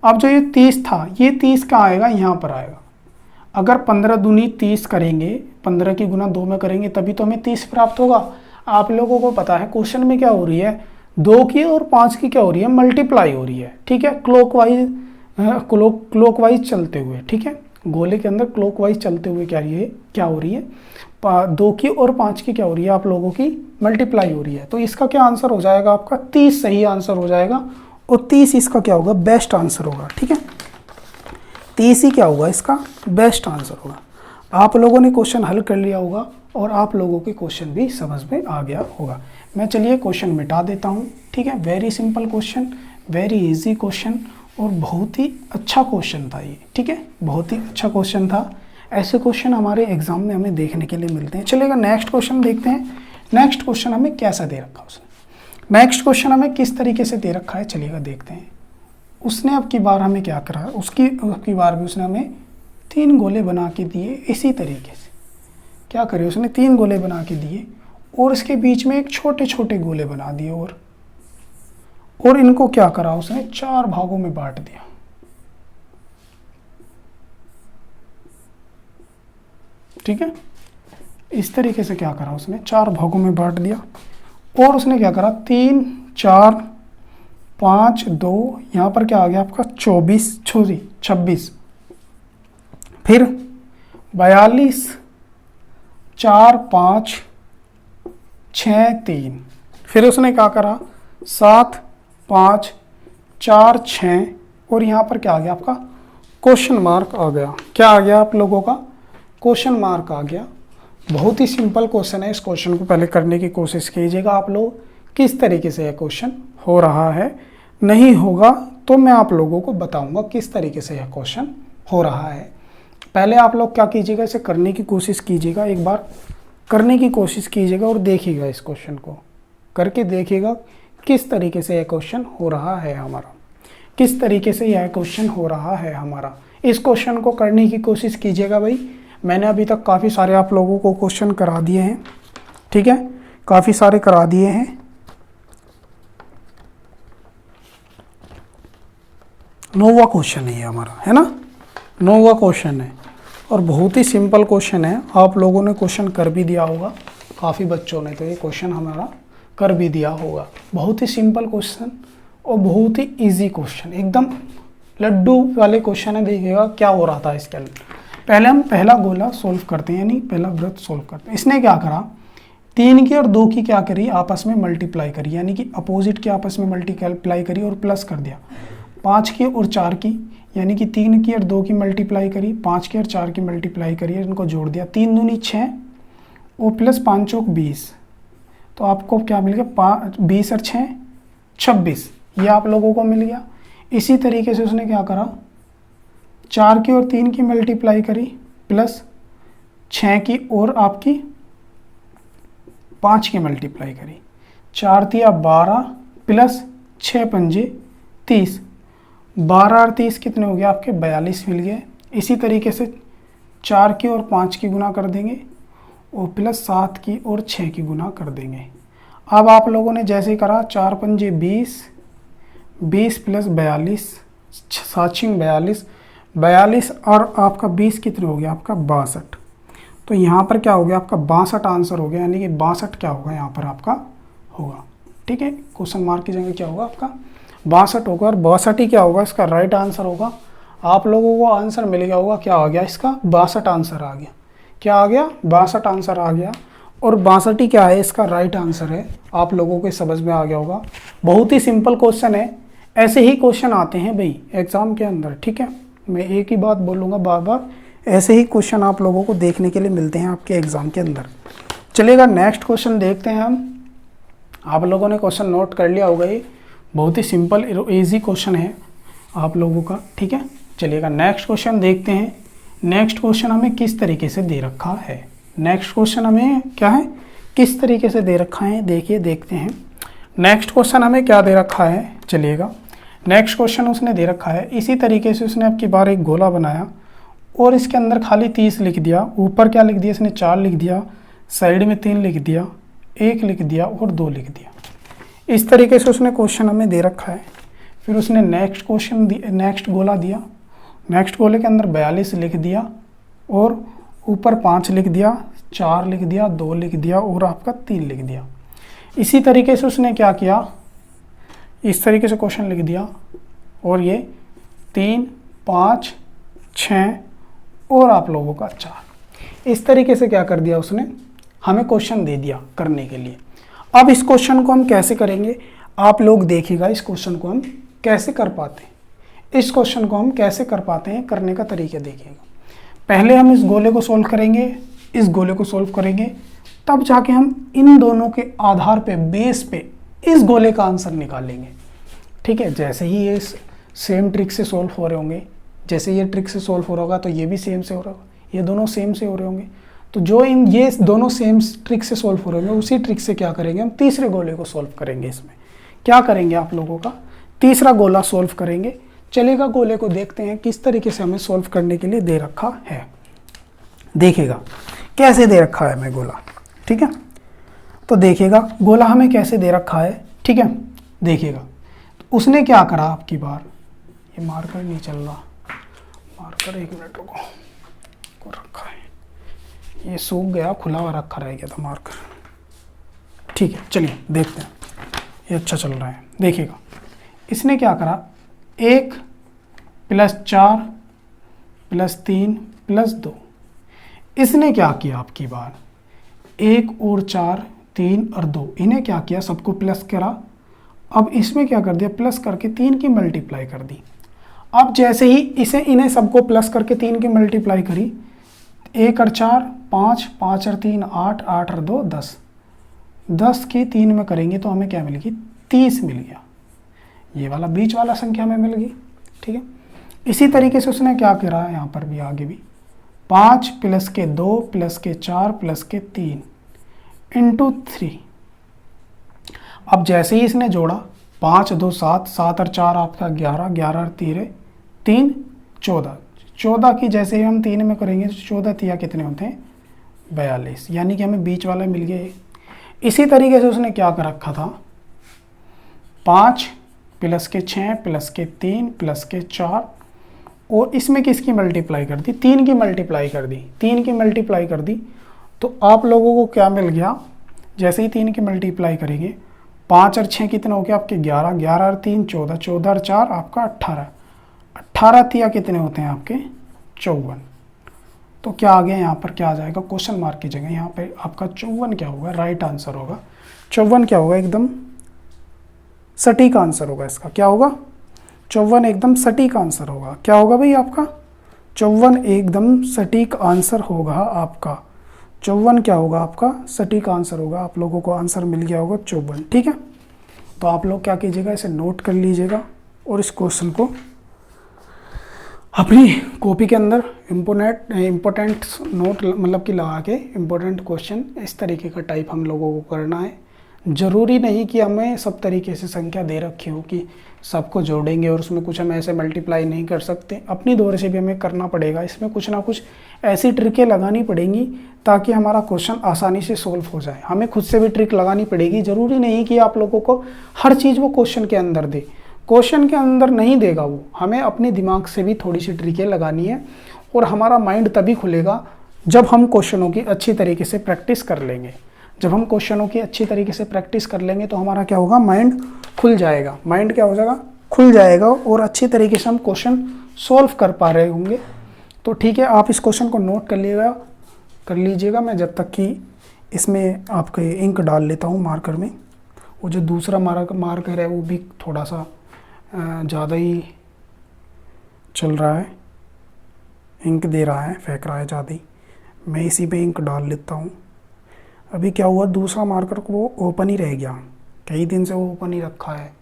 अब जो ये 30 था, ये 30 कहाँ आएगा, यहाँ पर आएगा। अगर 15 दूनी 30 करेंगे, 15 की गुना 2 में करेंगे तभी तो हमें 30 प्राप्त होगा। आप लोगों को पता है क्वेश्चन में क्या हो रही है, 2 की और 5 की क्या हो रही है, मल्टीप्लाई हो रही है। ठीक है, क्लॉकवाइज चलते हुए। ठीक है, गोले के अंदर क्लॉकवाइज चलते हुए क्या हो रही है, 2 की और 5 की क्या हो रही है, आप लोगों की मल्टीप्लाई हो रही है। तो इसका क्या आंसर हो जाएगा, आपका 30 सही आंसर हो जाएगा। और 30 इसका क्या होगा, बेस्ट आंसर होगा। ठीक है, 30 ही क्या होगा, इसका बेस्ट आंसर होगा। आप लोगों ने क्वेश्चन हल कर लिया होगा और आप लोगों के क्वेश्चन भी समझ में आ गया होगा। मैं चलिए क्वेश्चन मिटा देता हूँ। ठीक है, very simple question, very easy question और बहुत ही अच्छा क्वेश्चन था ये। ठीक है, बहुत ही अच्छा क्वेश्चन था। ऐसे क्वेश्चन हमारे एग्जाम में हमें देखने के लिए मिलते हैं। चलिएगा नेक्स्ट क्वेश्चन देखते हैं। नेक्स्ट क्वेश्चन हमें कैसा दे रखा है उसने, नेक्स्ट क्वेश्चन हमें किस तरीके से दे रखा है, चलिएगा देखते हैं। उसने अब की बार हमें क्या करा, उसकी बार भी उसने हमें 3 गोले बना के दिए। इसी तरीके से क्या करे, उसने 3 गोले बना के दिए और इसके बीच में एक छोटे छोटे गोले बना दिए और इनको क्या करा, उसने 4 भागों में बांट दिया। ठीक है, इस तरीके से क्या करा, उसने 4 भागों में बांट दिया और उसने क्या करा, 3 4 5 2, यहाँ पर क्या आ गया आपका 26, फिर 42 4 5 6 3, फिर उसने क्या करा 7 5 4 6 और यहाँ पर क्या आ गया आपका क्वेश्चन मार्क आ गया। क्या आ गया आप लोगों का, क्वेश्चन मार्क आ गया। बहुत ही सिंपल क्वेश्चन है। इस क्वेश्चन को पहले करने की कोशिश कीजिएगा आप लोग, किस तरीके से यह क्वेश्चन हो रहा है। नहीं होगा तो मैं आप लोगों को बताऊंगा किस तरीके से यह क्वेश्चन हो रहा है। पहले आप लोग क्या कीजिएगा, इसे करने की कोशिश कीजिएगा, एक बार करने की कोशिश कीजिएगा और देखिएगा, इस क्वेश्चन को करके देखिएगा किस तरीके से यह क्वेश्चन हो रहा है हमारा, किस तरीके से यह क्वेश्चन हो रहा है हमारा। इस क्वेश्चन को करने की कोशिश कीजिएगा भाई। मैंने अभी तक काफ़ी सारे आप लोगों को क्वेश्चन करा दिए हैं। ठीक है, काफ़ी सारे करा दिए हैं। नौवा क्वेश्चन है ये हमारा, है ना, नौवा क्वेश्चन है और बहुत ही सिंपल क्वेश्चन है। आप लोगों ने क्वेश्चन कर भी दिया होगा, काफ़ी बच्चों ने तो ये क्वेश्चन हमारा कर भी दिया होगा। बहुत ही सिंपल क्वेश्चन और बहुत ही इजी क्वेश्चन, एकदम लड्डू वाले क्वेश्चन है। देखिएगा क्या हो रहा था इसके अंदर। पहले हम पहला गोला सोल्व करते हैं, यानी पहला वृत्त सोल्व करते हैं। इसने क्या करा, 3 की और 2 की क्या करी, आपस में मल्टीप्लाई करी, यानी कि अपोजिट की आपस में मल्टीप्लाई करी और प्लस कर दिया। 5 की और 4 की, यानी कि 3 की और 2 की मल्टीप्लाई करी, 5 की और 4 की मल्टीप्लाई करी, इनको जोड़ दिया। 3 दूनी 6 और प्लस 5 चौक 20, तो आपको क्या मिल गया, 20 और 6 26, ये आप लोगों को मिल गया। इसी तरीके से उसने क्या करा, 4 की और 3 की मल्टीप्लाई करी प्लस 6 की और आपकी 5 की मल्टीप्लाई करी, 4 तिया 12 प्लस 6 पंजे 30, 12 और 30 कितने हो गए आपके 42 मिल गए। इसी तरीके से 4 की और 5 की गुना कर देंगे और प्लस 7 की और 6 की गुना कर देंगे। अब आप लोगों ने जैसे करा, 4 पंजे 20, 20 प्लस 42, 7 42 और आपका 20 कितने हो गया आपका 62। तो यहाँ पर क्या हो गया आपका 62 आंसर हो गया, यानी कि 62 क्या होगा यहाँ पर आपका होगा। ठीक है, क्वेश्चन मार्क की जगह क्या होगा आपका 62 होगा और 62 ही क्या होगा इसका राइट आंसर होगा। आप लोगों को आंसर मिल गया होगा, क्या आ गया इसका 62 आंसर आ गया। क्या आ गया 62 आंसर आ गया और 62 ही क्या है इसका राइट आंसर है। आप लोगों को समझ में आ गया होगा। बहुत ही सिंपल क्वेश्चन है, ऐसे ही क्वेश्चन आते हैं भाई एग्जाम के अंदर। ठीक है, मैं एक ही बात बोलूँगा बार बार, ऐसे ही क्वेश्चन आप लोगों को देखने के लिए मिलते हैं आपके एग्ज़ाम के अंदर। चलिएगा नेक्स्ट क्वेश्चन देखते हैं हम। आप लोगों ने क्वेश्चन नोट कर लिया होगा, ये बहुत ही सिंपल इजी क्वेश्चन है आप लोगों का। ठीक है, चलिएगा नेक्स्ट क्वेश्चन देखते हैं। नेक्स्ट क्वेश्चन हमें किस तरीके से दे रखा है, नेक्स्ट क्वेश्चन हमें क्या है किस तरीके से दे रखा है, देखिए देखते हैं नेक्स्ट क्वेश्चन हमें क्या दे रखा है। चलिएगा नेक्स्ट क्वेश्चन उसने दे रखा है, इसी तरीके से उसने अब की बार एक गोला बनाया और इसके अंदर खाली 30 लिख दिया, ऊपर क्या लिख दिया इसने 4 लिख दिया, साइड में 3 लिख दिया, 1 लिख दिया और 2 लिख दिया। इस तरीके से उसने क्वेश्चन हमें दे रखा है। फिर उसने नेक्स्ट गोला दिया, नेक्स्ट गोले के अंदर 42 लिख दिया और ऊपर 5 लिख दिया, 4 लिख दिया, 2 लिख दिया और आपका 3 लिख दिया। इसी तरीके से उसने क्या किया, इस तरीके से क्वेश्चन लिख दिया और ये 3, 5, 6 और आप लोगों का 4। इस तरीके से क्या कर दिया उसने, हमें क्वेश्चन दे दिया करने के लिए। अब इस क्वेश्चन को हम कैसे करेंगे, आप लोग देखिएगा इस क्वेश्चन को हम कैसे कर पाते हैं। इस क्वेश्चन को हम कैसे कर पाते हैं, करने का तरीका देखिएगा। पहले हम इस गोले को सोल्व करेंगे, इस गोले को सोल्व करेंगे, तब जाके हम इन दोनों के आधार पे, बेस पे इस गोले का आंसर निकालेंगे। ठीक है, जैसे ही ये सेम ट्रिक से सोल्व हो रहे होंगे, जैसे ये ट्रिक से सोल्व हो रहा होगा तो ये भी सेम से हो रहा होगा, ये दोनों सेम से हो रहे होंगे। तो जो ये दोनों सेम ट्रिक से सोल्व हो रहे होंगे, उसी ट्रिक से क्या करेंगे, हम तीसरे गोले को सोल्व करेंगे। इसमें क्या करेंगे आप लोगों का, तीसरा गोला सोल्व करेंगे। चलेगा, गोले को देखते हैं किस तरीके से हमें सोल्व करने के लिए दे रखा है। देखिएगा कैसे दे रखा है हमें गोला। ठीक है, तो देखिएगा गोला हमें कैसे दे रखा है। ठीक है, देखिएगा तो उसने क्या करा, आपकी बार ये मार्कर नहीं चल रहा, मार्कर 1 मिनट रुको, को रखा है, ये सूख गया, खुला हुआ रखा रह गया था मार्कर। ठीक है, चलिए देखते हैं, ये अच्छा चल रहा है। देखिएगा इसने क्या करा, 1 + 4 + 3 + 2। इसने क्या किया, आपकी बार 1 और 4, 3 और 2, इन्हें क्या किया, सबको प्लस करा। अब इसमें क्या कर दिया, प्लस करके 3 की मल्टीप्लाई कर दी। अब जैसे ही इन्हें सबको प्लस करके 3 की मल्टीप्लाई करी, 1 और 4 5, 5 और 3 8, 8 और 2 10, 10 की 3 में करेंगे तो हमें क्या मिलेगी, 30 मिल गया। ये वाला बीच वाला संख्या हमें मिल गई। ठीक है, इसी तरीके से उसने क्या करा, यहाँ पर भी आगे भी 5 + के 2 + के 4 + के 3 × 3। अब जैसे ही इसने जोड़ा, 5 2 7, 7 और 4 आपका 11, 11 और 3 14, 14 की जैसे ही हम 3 में करेंगे तो 14 तिया कितने होते हैं, 42, यानी कि हमें बीच वाला मिल गया। इसी तरीके से उसने क्या कर रखा था, 5 + के 6 + के 3 + के 4 और इसमें किसकी मल्टीप्लाई कर दी, 3 की मल्टीप्लाई कर दी। 3 की मल्टीप्लाई कर दी तो आप लोगों को क्या मिल गया, जैसे ही 3 की मल्टीप्लाई करेंगे, 5 और 6 कितने हो गए आपके 11, 11 और 3 14, 14 और 4 आपका 18, 18 तिया कितने होते हैं आपके 54। तो क्या आ गया, यहाँ पर क्या आ जाएगा, क्वेश्चन मार्क की जगह यहाँ पे आपका 54 क्या होगा, राइट आंसर होगा। 54 क्या होगा, एकदम सटीक आंसर होगा इसका। क्या होगा, 54 एकदम सटीक आंसर होगा। क्या होगा भाई आपका, 54 एकदम सटीक आंसर होगा आपका। 54 क्या होगा आपका, सटीक आंसर होगा। आप लोगों को आंसर मिल गया होगा 54। ठीक है, तो आप लोग क्या कीजिएगा, इसे नोट कर लीजिएगा और इस क्वेश्चन को अपनी कॉपी के अंदर इम्पोर्टेंट नोट मतलब कि लगा के, इम्पोर्टेंट क्वेश्चन इस तरीके का टाइप हम लोगों को करना है। ज़रूरी नहीं कि हमें सब तरीके से संख्या दे रखी हो कि सबको जोड़ेंगे और उसमें कुछ हम ऐसे मल्टीप्लाई नहीं कर सकते। अपनी दौर से भी हमें करना पड़ेगा, इसमें कुछ ना कुछ ऐसी ट्रिकें लगानी पड़ेंगी ताकि हमारा क्वेश्चन आसानी से सोल्व हो जाए। हमें खुद से भी ट्रिक लगानी पड़ेगी। ज़रूरी नहीं कि आप लोगों को हर चीज़ वो क्वेश्चन के अंदर दे, क्वेश्चन के अंदर नहीं देगा वो, हमें अपने दिमाग से भी थोड़ी सी ट्रिकें लगानी है और हमारा माइंड तभी खुलेगा जब हम क्वेश्चनों की अच्छी तरीके से प्रैक्टिस कर लेंगे। जब हम क्वेश्चनों की अच्छी तरीके से प्रैक्टिस कर लेंगे तो हमारा क्या होगा, माइंड खुल जाएगा। माइंड क्या हो जाएगा, खुल जाएगा और अच्छी तरीके से हम क्वेश्चन सोल्व कर पा रहे होंगे। तो ठीक है, आप इस क्वेश्चन को नोट कर लीजिएगा। मैं जब तक कि इसमें आपके इंक डाल लेता हूँ मार्कर में। वो जो दूसरा मार्कर है वो भी थोड़ा सा ज़्यादा ही चल रहा है, इंक दे रहा है, फेंक रहा है ज़्यादा ही। मैं इसी पे इंक डाल लेता हूँ। अभी क्या हुआ, दूसरा मार्कर को वो ओपन ही रह गया, कई दिन से वो ओपन ही रखा है,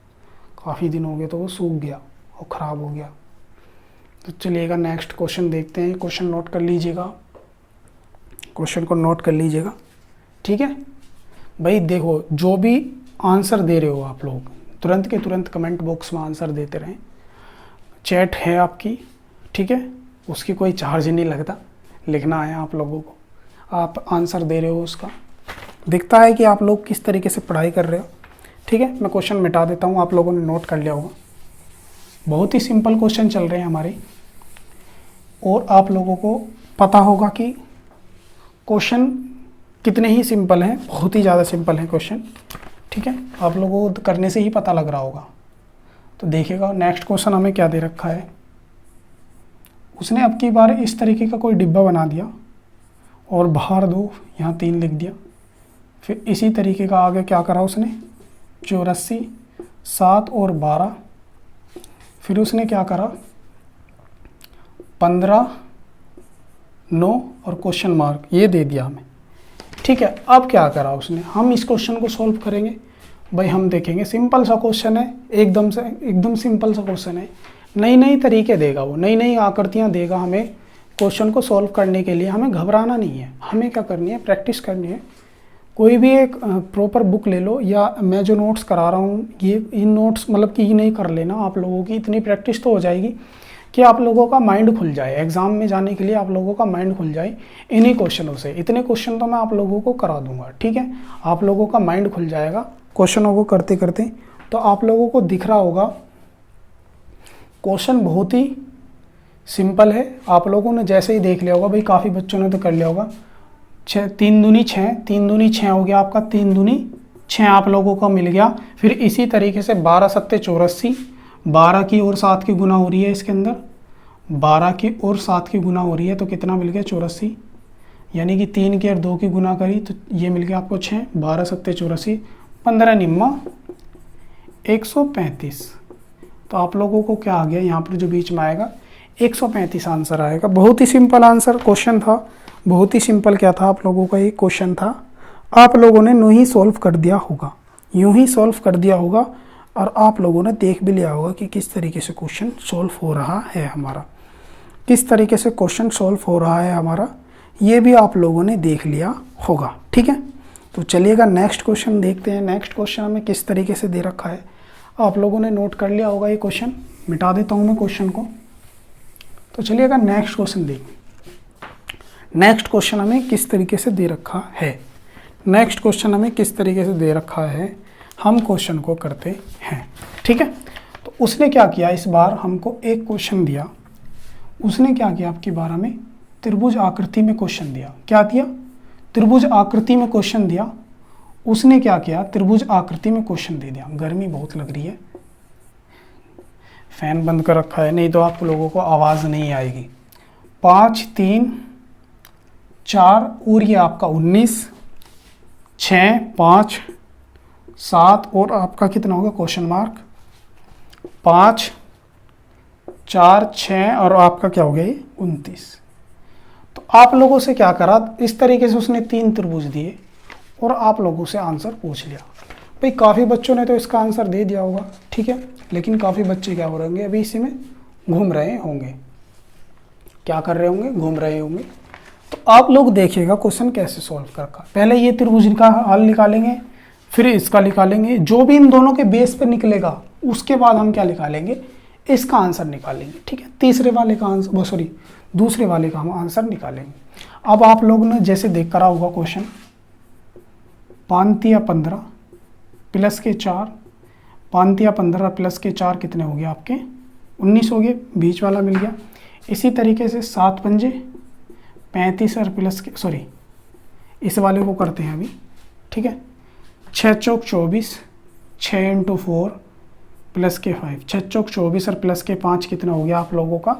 काफ़ी दिन हो गए तो वो सूख गया और ख़राब हो गया। तो चलिएगा नेक्स्ट क्वेश्चन देखते हैं। क्वेश्चन नोट कर लीजिएगा, क्वेश्चन को नोट कर लीजिएगा। ठीक है भाई, देखो जो भी आंसर दे रहे हो आप लोग तुरंत के तुरंत कमेंट बॉक्स में आंसर देते रहें। चैट है आपकी, ठीक है, उसकी कोई चार्ज नहीं लगता, लिखना है आप लोगों को। आप आंसर दे रहे हो उसका। दिखता है कि आप लोग किस तरीके से पढ़ाई कर रहे हो। ठीक है, मैं क्वेश्चन मिटा देता हूँ, आप लोगों ने नोट कर लिया होगा। बहुत ही सिंपल क्वेश्चन चल रहे हैं हमारे, और आप लोगों को पता होगा कि क्वेश्चन कितने ही सिंपल हैं, बहुत ही ज़्यादा सिंपल है क्वेश्चन। ठीक है, आप लोगों को करने से ही पता लग रहा होगा। तो देखिएगा नेक्स्ट क्वेश्चन हमें क्या दे रखा है। उसने अब की बार इस तरीके का कोई डिब्बा बना दिया और बाहर 2 यहाँ 3 लिख दिया। फिर इसी तरीके का आगे क्या करा उसने, 84, 7 और 12। फिर उसने क्या करा, 15, 9 और क्वेश्चन मार्क ये दे दिया हमें। ठीक है, अब क्या करा उसने, हम इस क्वेश्चन को सॉल्व करेंगे। भाई हम देखेंगे, सिंपल सा क्वेश्चन है, एकदम सिंपल सा क्वेश्चन है। नई नई तरीके देगा वो, नई नई आकृतियाँ देगा हमें क्वेश्चन को सॉल्व करने के लिए। हमें घबराना नहीं है, हमें क्या करनी है, प्रैक्टिस करनी है। कोई भी एक प्रॉपर बुक ले लो, या मैं जो नोट्स करा रहा हूँ ये इन नोट्स मतलब कि नहीं कर लेना। आप लोगों की इतनी प्रैक्टिस तो हो जाएगी कि आप लोगों का माइंड खुल जाए, एग्जाम में जाने के लिए आप लोगों का माइंड खुल जाए इन्हीं क्वेश्चनों से। इतने क्वेश्चन तो मैं आप लोगों को करा दूंगा। ठीक है, आप लोगों का माइंड खुल जाएगा क्वेश्चनों को करते करते। तो आप लोगों को दिख रहा होगा क्वेश्चन बहुत ही सिंपल है। आप लोगों ने जैसे ही देख लिया होगा, भाई काफ़ी बच्चों ने तो कर लिया होगा। 3 दूनी 6, 3 दूनी 6 हो गया आपका, 3 दूनी 6 आप लोगों को मिल गया। फिर इसी तरीके से 12 सत्ते 84, 12 की और 7 की गुना हो रही है इसके अंदर, 12 की और 7 की गुना हो रही है, तो कितना मिल गया 84। यानी कि 3 की और 2 की गुना करी तो ये मिल गया आपको 6, 12 सत्ते 84, 15 निम्मा 135। तो आप लोगों को क्या आ गया यहाँ पर जो बीच में आएगा 135 आंसर आएगा। बहुत ही सिंपल आंसर क्वेश्चन था, बहुत ही सिंपल क्या था आप लोगों का ये क्वेश्चन था। आप लोगों ने यूँ ही सॉल्व कर दिया होगा, यूँ ही सॉल्व कर दिया होगा, और आप लोगों ने देख भी लिया होगा कि किस तरीके से क्वेश्चन सॉल्व हो रहा है हमारा, किस तरीके से क्वेश्चन सॉल्व हो रहा है हमारा, ये भी आप लोगों ने देख लिया होगा। ठीक है, तो चलिएगा नेक्स्ट क्वेश्चन देखते हैं। नेक्स्ट क्वेश्चन हमें किस तरीके से दे रखा है, आप लोगों ने नोट कर लिया होगा। ये क्वेश्चन मिटा देता हूँ मैं क्वेश्चन को। तो चलिएगा नेक्स्ट क्वेश्चन देखिए। नेक्स्ट क्वेश्चन हमें किस तरीके से दे रखा है, नेक्स्ट क्वेश्चन हमें किस तरीके से दे रखा है, हम क्वेश्चन को करते हैं। ठीक है, तो उसने क्या किया, इस बार हमको एक क्वेश्चन दिया। उसने क्या किया, आपकी बार हमें त्रिभुज आकृति में क्वेश्चन दिया। क्या दिया, त्रिभुज आकृति में क्वेश्चन दिया। उसने क्या किया, त्रिभुज आकृति में क्वेश्चन दे दिया। गर्मी बहुत लग रही है, फैन बंद कर रखा है, नहीं तो आप लोगों को आवाज़ नहीं आएगी। 5, 3, 4 और ये आपका 19, 6, 5, 7 और आपका कितना होगा क्वेश्चन मार्क, 5, 4, 6 और आपका क्या हो गया ये 29। तो आप लोगों से क्या करा, इस तरीके से उसने 3 त्रिभुज दिए और आप लोगों से आंसर पूछ लिया। भाई काफ़ी बच्चों ने तो इसका आंसर दे दिया होगा, ठीक है, लेकिन काफ़ी बच्चे क्या हो रहे होंगे, अभी इसी में घूम रहे होंगे। क्या कर रहे होंगे, घूम रहे होंगे। तो आप लोग देखिएगा क्वेश्चन कैसे सॉल्व करना। पहले ये त्रिभुज का हल निकालेंगे, फिर इसका निकालेंगे, जो भी इन दोनों के बेस पे निकलेगा उसके बाद हम क्या निकालेंगे, इसका आंसर निकालेंगे। ठीक है, तीसरे वाले का आंसर, दूसरे वाले का हम आंसर निकालेंगे। अब आप लोग ने जैसे देख करा होगा क्वेश्चन, 5 या 15 प्लस के 4, 5 या 15 प्लस के 4 कितने हो गए आपके 19 हो गए, बीच वाला मिल गया। इसी तरीके से 7 पंजे 35 और प्लस के इस वाले को करते हैं अभी। ठीक है, 6 चौक 24, 6 × 4 प्लस के 5, 6 चौक 24 और प्लस के 5 कितना हो गया आप लोगों का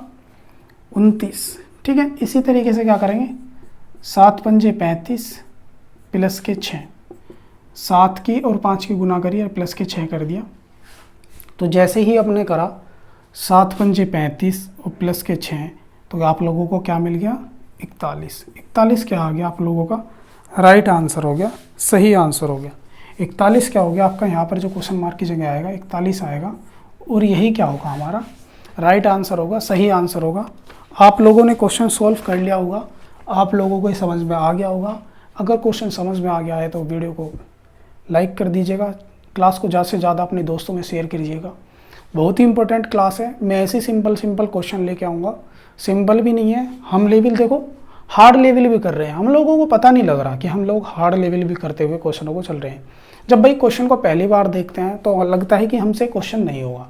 29। ठीक है, इसी तरीके से क्या करेंगे, 7 पंजे 35 प्लस के 6, 7 की और 5 की गुना करिए और प्लस के 6 कर दिया। तो जैसे ही अपने करा 7 पंजे 35 और प्लस के 6, तो आप लोगों को क्या मिल गया 41। 41 क्या आ गया आप लोगों का राइट आंसर हो गया, सही आंसर हो गया। 41 क्या हो गया आपका, यहाँ पर जो क्वेश्चन मार्क की जगह आएगा 41 आएगा, और यही क्या होगा हमारा राइट आंसर होगा, सही आंसर होगा। आप लोगों ने क्वेश्चन सॉल्व कर लिया होगा, आप लोगों को समझ में आ गया होगा। अगर क्वेश्चन समझ में आ गया है तो वीडियो को लाइक कर दीजिएगा, क्लास को ज़्यादा से ज़्यादा अपने दोस्तों में शेयर कीजिएगा। बहुत ही इंपॉर्टेंट क्लास है, मैं ऐसे सिंपल क्वेश्चन लेके आऊँगा। सिंपल भी नहीं है, हम लेवल देखो, हार्ड लेवल भी कर रहे हैं, हम लोगों को पता नहीं लग रहा कि हम लोग हार्ड लेवल भी करते हुए क्वेश्चनों को चल रहे हैं। जब भाई क्वेश्चन को पहली बार देखते हैं तो लगता है कि हमसे क्वेश्चन नहीं होगा,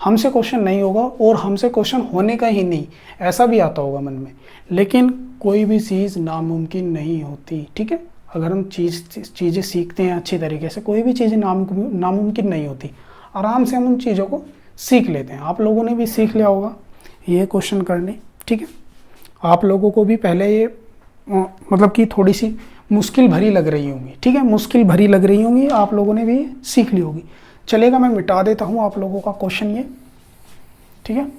हमसे क्वेश्चन नहीं होगा और हमसे क्वेश्चन होने का ही नहीं, ऐसा भी आता होगा मन में। लेकिन कोई भी चीज़ नामुमकिन नहीं होती, ठीक है। अगर हम चीज़ें सीखते हैं अच्छी तरीके से, कोई भी चीज़ें नामुमकिन नहीं होती, आराम से हम उन चीज़ों को सीख लेते हैं। आप लोगों ने भी सीख लिया होगा ये क्वेश्चन करने, ठीक है। आप लोगों को भी पहले ये मतलब कि थोड़ी सी मुश्किल भरी लग रही होंगी, ठीक है, मुश्किल भरी लग रही होंगी, आप लोगों ने भी सीख ली होगी। चलेगा, मैं मिटा देता हूँ आप लोगों का क्वेश्चन ये, ठीक है।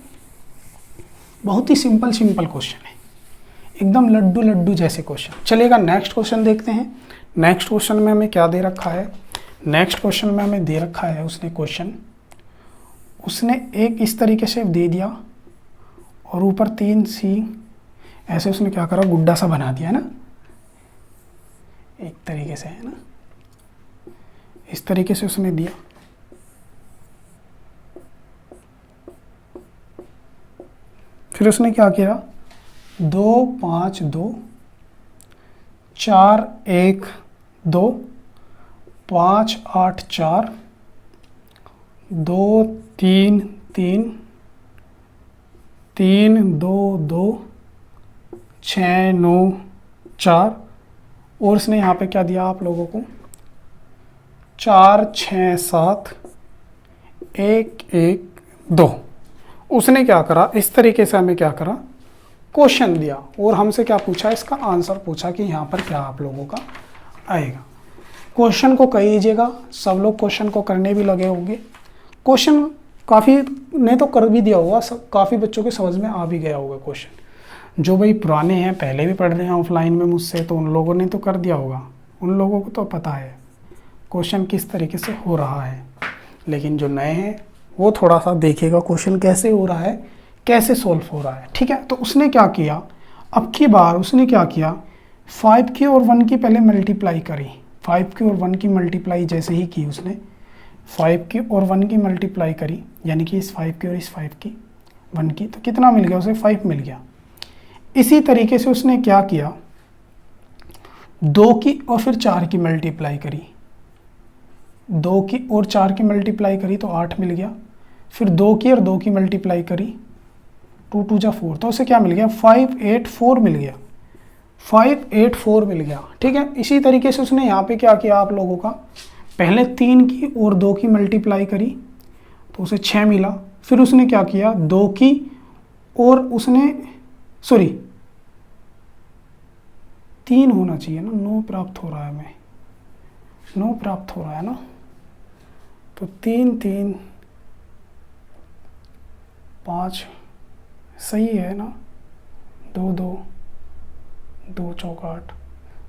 बहुत ही सिंपल क्वेश्चन है, एकदम लड्डू लड्डू जैसे क्वेश्चन। चलेगा, नेक्स्ट क्वेश्चन देखते हैं। नेक्स्ट क्वेश्चन में हमें क्या दे रखा है? नेक्स्ट क्वेश्चन में हमें दे रखा है उसने क्वेश्चन, उसने एक इस तरीके से दे दिया और ऊपर 3 सी ऐसे उसने क्या करा, गुड्डा सा बना दिया है ना, एक तरीके से, है ना, इस तरीके से उसने दिया। फिर उसने क्या किया, 2 5 2 4 1 2 5 8 4 2 3 3 3 2 2 6 9 4 और इसने यहाँ पे क्या दिया आप लोगों को, 4 6 7 1 1 2। उसने क्या करा, इस तरीके से हमें क्या करा, क्वेश्चन दिया और हमसे क्या पूछा, इसका आंसर पूछा कि यहाँ पर क्या आप लोगों का आएगा। क्वेश्चन को कीजिएगा, सब लोग क्वेश्चन को करने भी लगे होंगे। क्वेश्चन काफ़ी ने तो कर भी दिया होगा, सब काफ़ी बच्चों के समझ में आ भी गया होगा क्वेश्चन। जो भाई पुराने हैं, पहले भी पढ़ रहे हैं ऑफलाइन में मुझसे, तो उन लोगों ने तो कर दिया होगा, उन लोगों को तो पता है क्वेश्चन किस तरीके से हो रहा है। लेकिन जो नए हैं वो थोड़ा सा देखिएगा क्वेश्चन कैसे हो रहा है, कैसे सोल्व हो रहा है, ठीक है। तो उसने क्या किया, अब की बार उसने क्या किया, 5 की और 1 की पहले मल्टीप्लाई करी। 5 की और 1 की मल्टीप्लाई जैसे ही की उसने, 5 की और 1 की मल्टीप्लाई करी, यानी कि इस 5 की और इस 5 की 1 की, तो कितना मिल गया उसे, 5 मिल गया। इसी तरीके से उसने क्या किया, 2 की और फिर 4 की मल्टीप्लाई करी, 2 की और 4 की मल्टीप्लाई करी तो 8 मिल गया। फिर 2 की और 2 की मल्टीप्लाई करी, 2 2 जा 4, तो उसे क्या मिल गया, 5 8 4 मिल गया, 5 8 4 मिल गया, ठीक है। इसी तरीके से उसने यहाँ पे क्या किया आप लोगों का, पहले 3 की और 2 की मल्टीप्लाई करी तो उसे 6 मिला। फिर उसने क्या किया, 2 की और उसने 3 होना चाहिए ना, 9 प्राप्त हो रहा है, हमें 9 प्राप्त हो रहा है ना, तो 3 3 5 सही है ना, 2 2 2 चौका 8।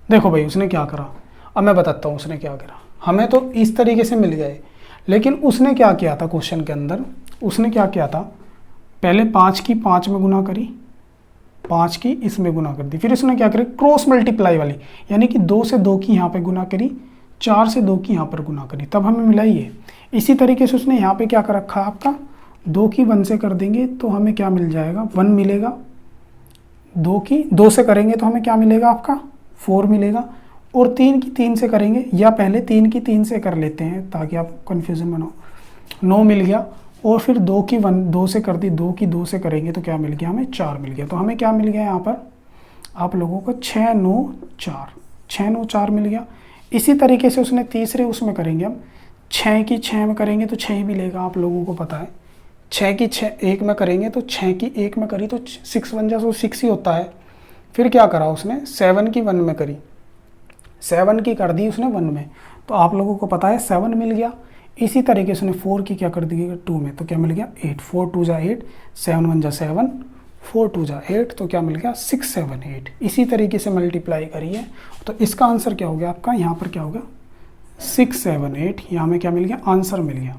देखो भाई उसने क्या करा, अब मैं बताता हूँ उसने क्या करा। हमें तो इस तरीके से मिल गए, लेकिन उसने क्या किया था क्वेश्चन के अंदर, उसने क्या किया था, पहले 5 की 5 में गुना करी, 5 की इसमें गुना कर दी। फिर उसने क्या करी, क्रॉस मल्टीप्लाई वाली, यानी कि 2 से 2 की यहाँ पे गुना करी, 4 से 2 की यहाँ पर गुना करी, तब हमें मिला ये। इसी तरीके से उसने यहाँ पे क्या कर रखा है आपका, 2 की 1 से कर देंगे तो हमें क्या मिल जाएगा, 1 मिलेगा। 2 की 2 से करेंगे तो हमें क्या मिलेगा आपका, 4 मिलेगा। और 3 की 3 से करेंगे, या पहले 3 की 3 से कर लेते हैं ताकि आप कन्फ्यूज़न बनाओ, 9 मिल गया। और फिर 2 की 1 2 से कर दी, 2 की 2 से करेंगे तो क्या मिल गया, हमें 4 मिल गया। तो हमें क्या मिल गया यहाँ पर आप लोगों को, 6 9 4, 6 9 4 मिल गया। इसी तरीके से उसने तीसरे उसमें करेंगे, हम 6 की 6 में करेंगे तो 6 ही मिलेगा, आप लोगों को पता है। 6 की 6 1 में करेंगे तो 6 की 1 में करी तो 6 बन जा, तो 6 ही होता है। फिर क्या करा उसने, 7 की 1 में करी, 7 की कर दी उसने 1 में, तो आप लोगों को पता है 7 मिल गया। इसी तरीके से उसने 4 की क्या कर दी 2 में, तो क्या मिल गया 8, 4 2 जा 8, 7 1 जा 7, 4 2 जा 8, तो क्या मिल गया 6 7 8। इसी तरीके से मल्टीप्लाई करिए तो इसका आंसर क्या हो गया आपका, यहाँ पर क्या हो गया 6 7 8, यहाँ में क्या मिल गया, आंसर मिल गया।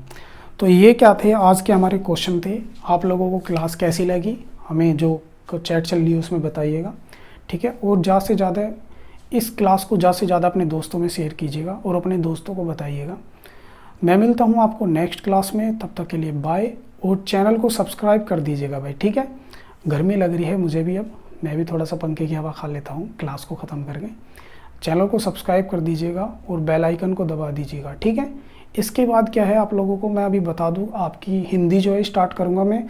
तो ये क्या थे आज के हमारे क्वेश्चन थे। आप लोगों को क्लास कैसी लगी हमें जो चैट चल रही है उसमें बताइएगा, ठीक है। और ज़्यादा से ज़्यादा इस क्लास को ज़्यादा से ज़्यादा अपने दोस्तों में शेयर कीजिएगा और अपने दोस्तों को बताइएगा। मैं मिलता हूँ आपको नेक्स्ट क्लास में, तब तक के लिए बाय। और चैनल को सब्सक्राइब कर दीजिएगा भाई, ठीक है। गर्मी लग रही है मुझे भी अब, मैं भी थोड़ा सा पंखे की हवा खा लेता हूँ क्लास को ख़त्म करके। चैनल को सब्सक्राइब कर दीजिएगा और बेल आइकन को दबा दीजिएगा, ठीक है। इसके बाद क्या है आप लोगों को मैं अभी बता दूँ, आपकी हिंदी जो है स्टार्ट करूँगा मैं,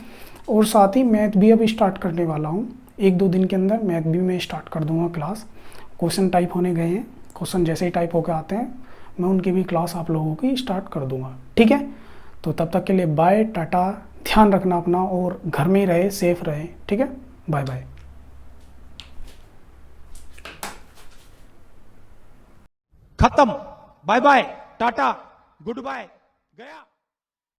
और साथ ही मैथ भी अभी स्टार्ट करने वाला हूँ। 1-2 दिन के अंदर मैथ भी मैं स्टार्ट कर दूँगा क्लास। क्वेश्चन टाइप होने गए हैं, क्वेश्चन जैसे ही टाइप होकर आते हैं मैं उनकी भी क्लास आप लोगों की स्टार्ट कर दूँगा, ठीक है। तो तब तक के लिए बाय, टाटा, ध्यान रखना अपना और घर में ही रहे, सेफ रहे, ठीक है। Bye bye. खत्म। बाय बाय, टाटा, गुड बाय, गया।